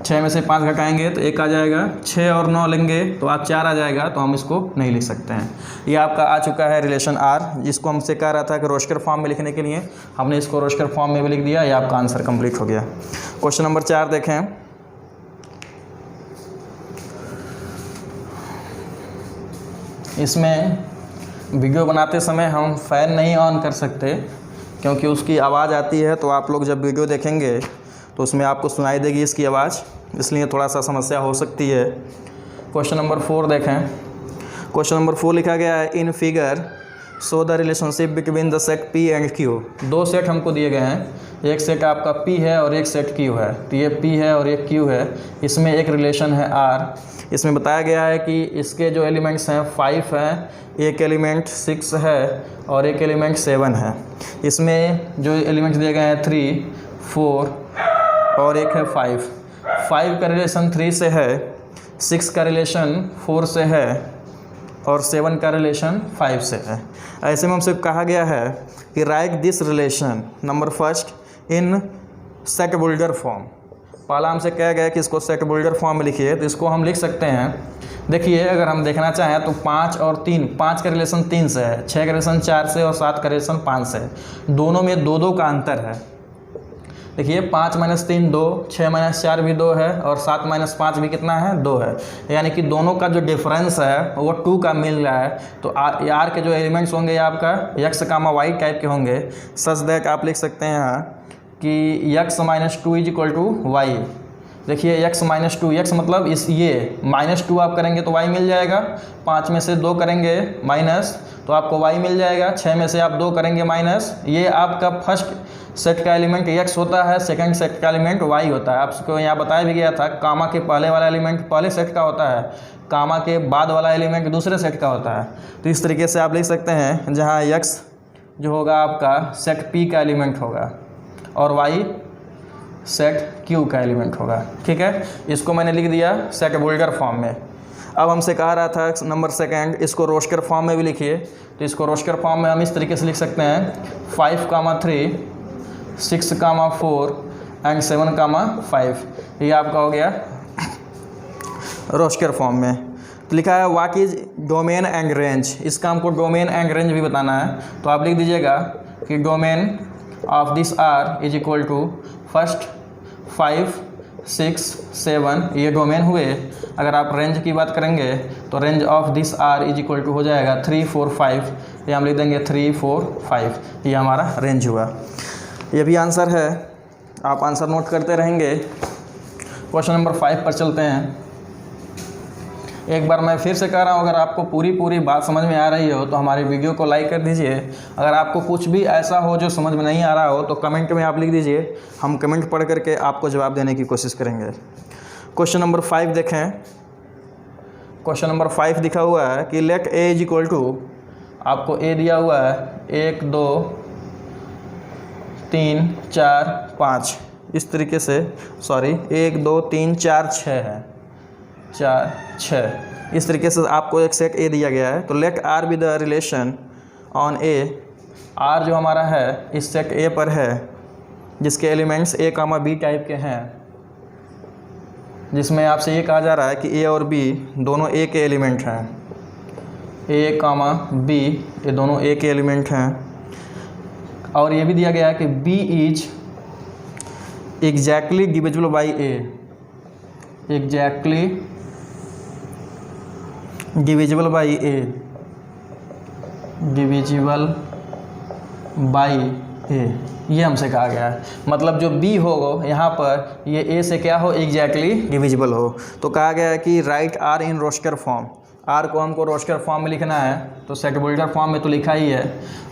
6 में से 5 घटाएंगे तो 1 आ जाएगा। 6 और 9 लेंगे तो आप 4 आ जाएगा, तो हम इसको नहीं लिख सकते हैं। ये आपका आ चुका है रिलेशन R, जिसको हमसे कह रहा था कि रोस्टर फॉर्म में लिखने के लिए, हमने इसको रोस्टर फॉर्म में भी लिख दिया। ये आपका आंसर कंप्लीट हो गया। क्वेश्चन नंबर 4 देखें। इसमें वीडियो बनाते समय हम फ़ैन नहीं ऑन कर सकते, क्योंकि उसकी आवाज़ आती है, तो आप लोग जब वीडियो देखेंगे तो उसमें आपको सुनाई देगी इसकी आवाज़, इसलिए थोड़ा सा समस्या हो सकती है। क्वेश्चन नंबर 4 देखें। क्वेश्चन नंबर 4 लिखा गया है, in figure show the relationship between the set P and Q। 2 set हमको दिए गए हैं, एक सेट आपका P है और एक सेट Q है। तो ये P है और एक Q है, इसमें एक रिलेशन है R। इसमें बताया गया है कि इसके जो एलिमेंट्स हैं 5 हैं, एक एलिमेंट 6 है और एक एलिमेंट 7 है। इसमें जो एलिमेंट्स दिए गए हैं 3, 4 और एक है 5। 5 का रिलेशन 3 से है, 6 का रिलेशन 4 से है और 7 का रिलेशन 5 से है। ऐसे में हमसे कहा गया है कि right this relation number first in set boulder form. पहला हमसे कहा गया कि इसको सेट बोल्डर फॉर्म में लिखिए, तो इसको हम लिख सकते हैं। देखिए अगर हम देखना चाहें तो 5 और 3, 5 का रिलेशन 3 से है, 6 का रिलेशन 4 से और 7 का रिलेशन 5 से है। दोनों में 2-2 का अंतर है। देखिए 5 - 3 2, 6 - 4 भी 2 है और 7 - 5 भी कितना है? 2 है। यानी कि दोनों का जो डिफरेंस है वो 2 का मिल रहा है। तो आर के जो एलिमेंट्स होंगे ये आपका x, y टाइप के होंगे, सच दैट आप लिख सकते हैं यहाँ कि x - 2 is equal to y। देखिए x - 2, x मतलब इस ये -2 आप करेंगे तो y मिल जाएगा। 5 में से 2 करेंगे माइनस तो आपको y मिल जाएगा। 6 में से आप 2 करेंगे माइनस, ये आपका फर्स्ट सेट का एलिमेंट x होता है, सेकंड सेट का एलिमेंट y होता है। आपको यहाँ बताया भी गया था, कामा के पहले वाला एलिमेंट पहले सेट का होता है, कामा के बाद वाला एलिमेंट दूसरे सेट का होता है। तो इस तरीके से आप लिख सकते हैं, जहाँ x जो होगा आपका सेट P का एलिमेंट होगा और y सेट क्यू का एलिमेंट होगा। ठीक है, इसको मैंने लिख दिया सेट बोल्डर फॉर्म में। अब हमसे कहा रहा था नंबर सेकेंड, इसको रोस्टर फॉर्म में भी लिखिए। तो इसको रोस्टर फॉर्म में हम इस तरीके से लिख सकते हैं 5,3, 6,4 एंड 7,5। ये आपका हो गया रोस्टर फॉर्म में। तो लिखा है what is domain and range. इसका हमको डोमेन एंड रेंज भी बताना है। तो आप लिख दीजिएगा कि domain of this R is equal to first 5, 6, 7 ये डोमेन हुए। अगर आप रेंज की बात करेंगे तो range of this R is equal to हो जाएगा 3, 4, 5। ये हम लिख देंगे 3, 4, 5। ये हमारा रेंज हुआ। ये भी आंसर है, आप आंसर नोट करते रहेंगे। क्वेश्चन नंबर 5 पर चलते हैं। एक बार मैं फिर से कह रहा हूँ, अगर आपको पूरी बात समझ में आ रही हो तो हमारे वीडियो को लाइक कर दीजिए। अगर आपको कुछ भी ऐसा हो जो समझ में नहीं आ रहा हो तो कमेंट में आप लिख दीजिए, हम कमेंट पढ़ करके आपको जवाब देने की कोशिश करेंगे। क्वेश्चन नंबर 5 देखें। क्वेश्चन नंबर 5 लिखा हुआ है कि let A is equal to, आपको ए दिया हुआ है 1, 2, 3, 4, 5 इस तरीके से, सॉरी 1, 2, 3, 4, 6 है, 4, 6 इस तरीके से आपको एक सेट ए दिया गया है। तो let R be the relation on A. R जो हमारा है इस सेट ए पर है जिसके elements A comma B type के हैं, जिसमें आपसे ये कहा जा रहा है कि ए और बी दोनों ए के एलिमेंट हैं। ए कामा बी ये दोनों ए के एलिमेंट हैं। और ये भी दिया गया है कि B is exactly divisible by A, exactly divisible by A, divisible by A, ये हमसे कहा गया है। मतलब जो बी हो यहाँ पर ये ए से क्या हो, एग्जैक्टली डिविजिबल हो। तो कहा गया है कि write R in roster form. R को हमको रोस्टर फॉर्म में लिखना है, तो सेट बोल्डर फॉर्म में तो लिखा ही है,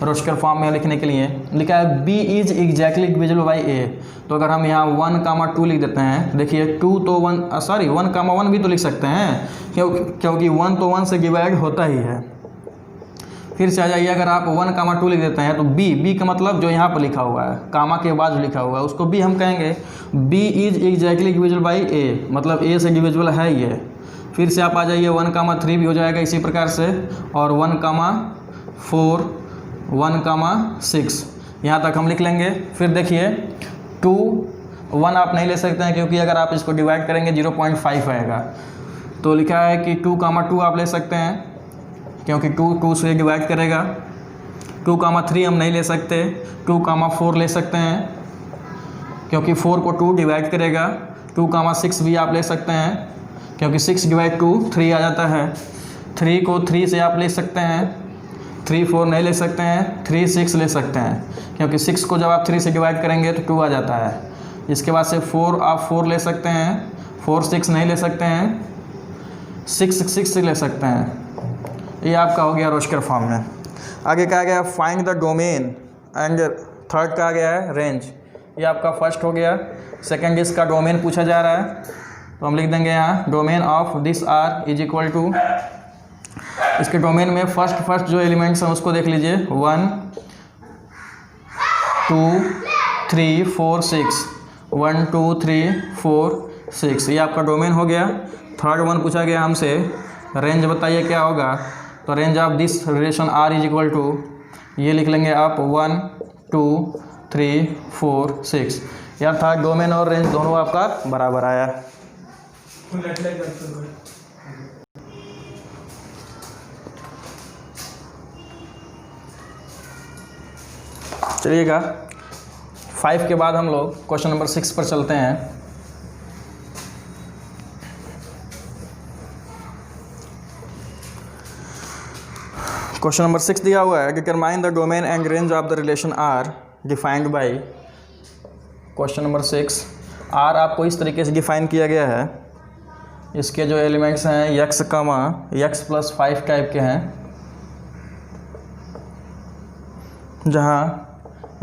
रोस्टर फॉर्म में लिखने के लिए लिखा है B is exactly divisible by A. तो अगर हम यहाँ 1,2 लिख देते हैं, देखिए 2 तो 1,1 भी तो लिख सकते हैं, क्योंकि 1 तो 1 से डिवाइड होता ही है। फिर से आ जाइए, अगर आप 1,2 लिख देते हैं तो बी का मतलब जो यहाँ पर लिखा हुआ है, कामा के बाद जो लिखा हुआ है उसको बी हम कहेंगे B is exactly divisible by A, मतलब ए से डिविजिबल है ये। फिर से आप आ जाइए 1,3 भी हो जाएगा इसी प्रकार से, और 1,4, 1,6 यहाँ तक हम लिख लेंगे। फिर देखिए 2, 1 आप नहीं ले सकते हैं क्योंकि अगर आप इसको डिवाइड करेंगे 0.5 आएगा। तो लिखा है कि 2,2 आप ले सकते हैं क्योंकि 2 से डिवाइड करेगा। 2,3 हम नहीं ले सकते, 2,4 ले सकते हैं क्योंकि 4 को 2 डिवाइड करेगा। 2,6 भी आप ले सकते हैं क्योंकि 6 डिवाइड 2 3 आ जाता है। 3 को 3 से आप ले सकते हैं, 3, 4 नहीं ले सकते हैं, 3, 6 ले सकते हैं क्योंकि 6 को जब आप 3 से डिवाइड करेंगे तो 2 आ जाता है। इसके बाद से 4 आप 4 ले सकते हैं, 4, 6 नहीं ले सकते हैं, 6 ले सकते हैं। ये आपका हो गया रोस्टर फॉर्म में। आगे कहा गया find the domain and third कहा गया है रेंज। ये आपका फर्स्ट हो गया। सेकंड इसका डोमेन पूछा जा रहा है, तो हम लिख देंगे यहाँ domain of this R is equal to, इसके डोमेन में फर्स्ट जो एलिमेंट्स हैं उसको देख लीजिए 1, 2, 3, 4, 6, 1, 2, 3, 4, 6 ये आपका डोमेन हो गया। थर्ड वन पूछा गया हमसे रेंज बताइए क्या होगा। तो range of this relation R is equal to, ये लिख लेंगे आप 1, 2, 3, 4, 6। यार था डोमेन और रेंज दोनों आपका बराबर आया। चलिएगा 5 के बाद हम लोग क्वेश्चन नंबर 6 पर चलते हैं। क्वेश्चन नंबर 6 दिया हुआ है determine the domain and range of the relation R defined by. Question number 6 R आपको इस तरीके से डिफाइन किया गया है, इसके जो एलिमेंट्स हैं x, x+5 टाइप के हैं, जहाँ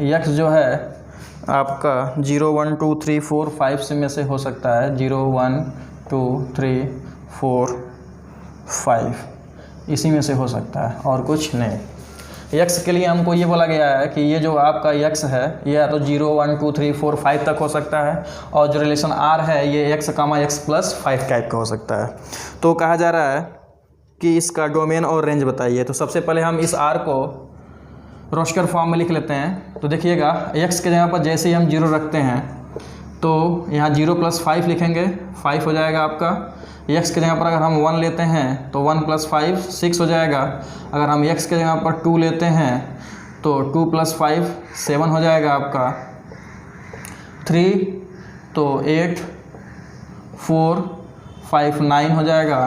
x जो है आपका 0, 1, 2, 3, 4, 5 से में से हो सकता है। 0, 1, 2, 3, 4, 5 इसी में से हो सकता है और कुछ नहीं। एक्स के लिए हमको ये बोला गया है कि ये जो आपका एक्स है ये या तो 0, 1, 2, 3, 4, 5 तक हो सकता है, और जो रिलेशन आर है ये x, x+5 टाइप का हो सकता है। तो कहा जा रहा है कि इसका डोमेन और रेंज बताइए। तो सबसे पहले हम इस आर को रोस्टर फॉर्म में लिख लेते हैं। तो देखिएगा x के जगह पर जैसे ही हम 0 रखते हैं तो यहाँ 0 + 5 लिखेंगे, 5 हो जाएगा आपका। x के जगह पर अगर हम 1 लेते हैं तो 1 + 5 6 हो जाएगा। अगर हम x के जगह पर 2 लेते हैं तो 2 + 5 7 हो जाएगा आपका। 3 तो 8, 4, 5 9 हो जाएगा।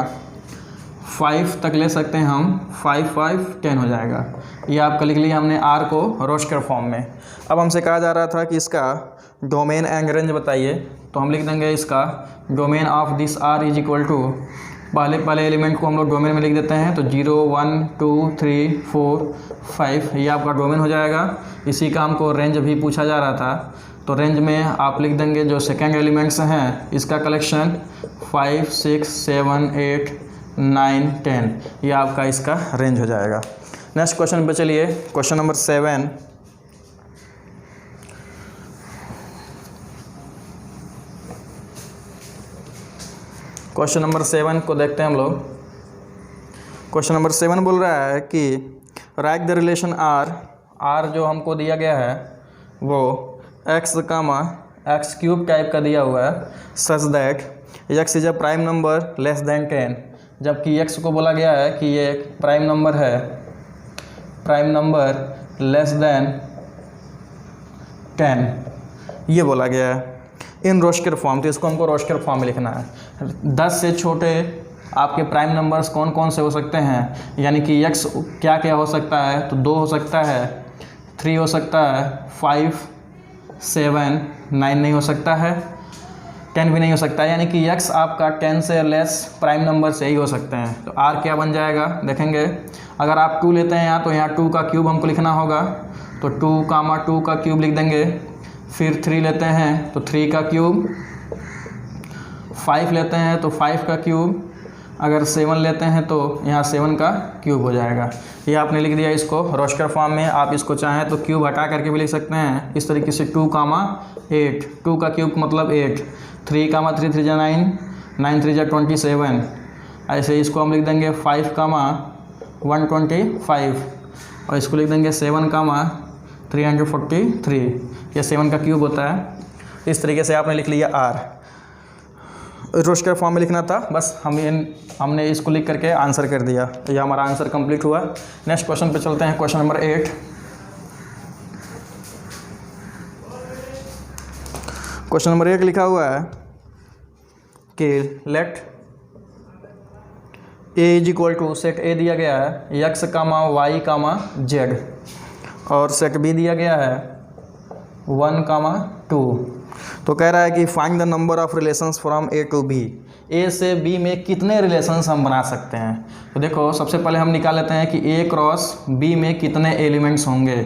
5 तक ले सकते हैं हम, 5 5 10 हो जाएगा। ये आपका लिख लिया हमने आर को रोस्टर फॉर्म में। अब हमसे कहा जा रहा था कि इसका डोमेन एंड रेंज बताइए। तो हम लिख देंगे इसका domain of this R is equal to, पहले एलिमेंट को हम लोग डोमेन में लिख देते हैं। तो 0, 1, 2, 3, 4, 5 ये आपका डोमेन हो जाएगा। इसी का हमको रेंज भी पूछा जा रहा था। तो रेंज में आप लिख देंगे जो सेकेंड एलिमेंट्स हैं इसका कलेक्शन 5, 6, 7, 8, 9, 10 ये आपका इसका रेंज हो जाएगा। नेक्स्ट क्वेश्चन पे चलिए, क्वेश्चन नंबर 7। क्वेश्चन नंबर 7 को देखते हैं हम लोग। क्वेश्चन नंबर 7 बोल रहा है कि राइट द रिलेशन आर जो हमको दिया गया है वो x, x³ टाइप का दिया हुआ है, such that x is a prime number less then 10। जबकि x को बोला गया है कि ये एक प्राइम नंबर है, प्राइम नंबर लेस देन 10 ये बोला गया है इन रोस्टर फॉर्म। तो इसको हमको रोस्टर फॉर्म में लिखना है। 10 से छोटे आपके प्राइम नंबर्स कौन कौन से हो सकते हैं, यानी कि x क्या क्या हो सकता है। तो 2 हो सकता है, 3 हो सकता है, 5, 7, 9 नहीं हो सकता है, 10 भी नहीं हो सकता है। यानी कि x आपका 10 से लेस प्राइम नंबर से ही हो सकते हैं। तो r क्या बन जाएगा देखेंगे। अगर आप 2 लेते हैं यहाँ तो यहाँ 2 का क्यूब हमको लिखना होगा। तो 2, 2 का क्यूब लिख देंगे। फिर 3 लेते हैं तो 3 का क्यूब, 5 लेते हैं तो 5 का क्यूब, अगर 7 लेते हैं तो यहाँ 7 का क्यूब हो जाएगा। ये आपने लिख दिया इसको रोस्टर फॉर्म में। आप इसको चाहें तो क्यूब हटा करके भी लिख सकते हैं इस तरीके से। 2, 8, 2 का क्यूब मतलब 8, 3, 3 3 जा 9, 9 3 जा 27। ऐसे इसको हम लिख देंगे 5, 125 और इसको लिख देंगे 7, 343। ये 7 का क्यूब होता है। इस तरीके से आपने लिख लिया आर। रोस्टर फॉर्म में लिखना था बस, हमने इसको लिख करके आंसर कर दिया। तो ये हमारा आंसर कंप्लीट हुआ। नेक्स्ट क्वेश्चन पे चलते हैं, क्वेश्चन नंबर 8। क्वेश्चन नंबर 8 लिखा हुआ है कि let A is equal to, set A दिया गया है x, y, z, और सेट बी दिया गया है 1, 2। तो कह रहा है कि find the number of relations from A to B. A से बी में कितने रिलेशंस हम बना सकते हैं। तो देखो सबसे पहले हम निकाल लेते हैं कि ए क्रॉस बी में कितने एलिमेंट्स होंगे।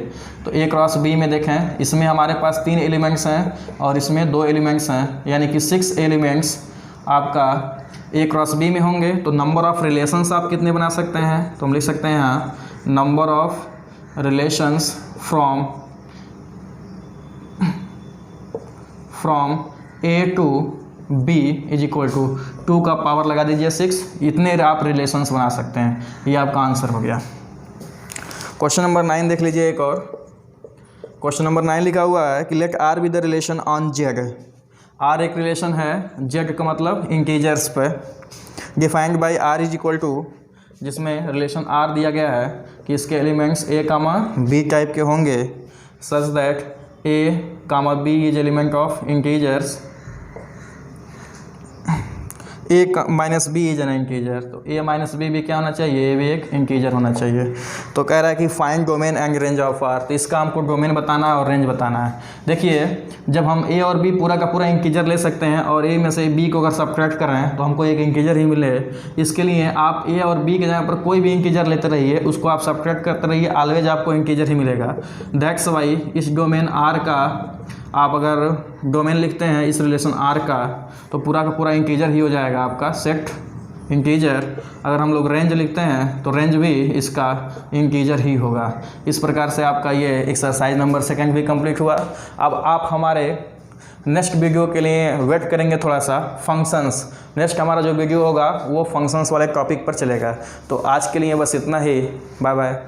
तो ए क्रॉस बी में देखें, इसमें हमारे पास 3 एलिमेंट्स हैं और इसमें 2 एलिमेंट्स हैं, यानी कि 6 एलिमेंट्स आपका ए क्रॉस बी में होंगे। तो नंबर ऑफ रिलेशंस आप कितने बना सकते हैं। तो हम लिख सकते हैं यहाँ number of relations from A to B is equal to 2 का पावर लगा दीजिए 6। इतने आप रिलेशंस बना सकते हैं। ये आपका आंसर हो गया। क्वेश्चन नंबर 9 देख लीजिए एक और। क्वेश्चन नंबर 9 लिखा हुआ है कि let R be the relation on Z. R एक रिलेशन है, जेड का मतलब इंटीजर्स पे, defined by R is equal to, जिसमें रिलेशन आर दिया गया है कि इसके एलिमेंट्स ए, बी टाइप के होंगे, such that A, B is element of integers, A minus B is an integer. तो ए माइनस बी भी क्या होना चाहिए, ए भी एक इंटीजर होना चाहिए। तो कह रहा है कि find domain and range of R. तो इसका हमको डोमेन बताना है और रेंज बताना है। देखिए जब हम ए और बी पूरा का पूरा इंटीजर ले सकते हैं और ए में से बी को अगर सब्ट्रैक्ट कर रहे हैं तो हमको एक इंटीजर ही मिले। इसके लिए आप ए और बी के जगह पर कोई भी इंटीजर लेते रहिए, उसको आप सब्ट्रैक्ट करते रहिए, ऑलवेज आपको इंटीजर ही मिलेगा। दैट्स वाई इस डोमेन आर का आप अगर डोमेन लिखते हैं इस रिलेशन आर का तो पूरा का पूरा इंटीजर ही हो जाएगा आपका सेट इंटीजर, अगर हम लोग रेंज लिखते हैं तो रेंज भी इसका इंटीजर ही होगा। इस प्रकार से आपका ये एक्सरसाइज नंबर 2 भी कंप्लीट हुआ। अब आप हमारे नेक्स्ट वीडियो के लिए वेट करेंगे थोड़ा सा, फंक्शंस। नेक्स्ट हमारा जो वीडियो होगा वो फंक्शंस वाले टॉपिक पर चलेगा। तो आज के लिए बस इतना ही, बाय बाय।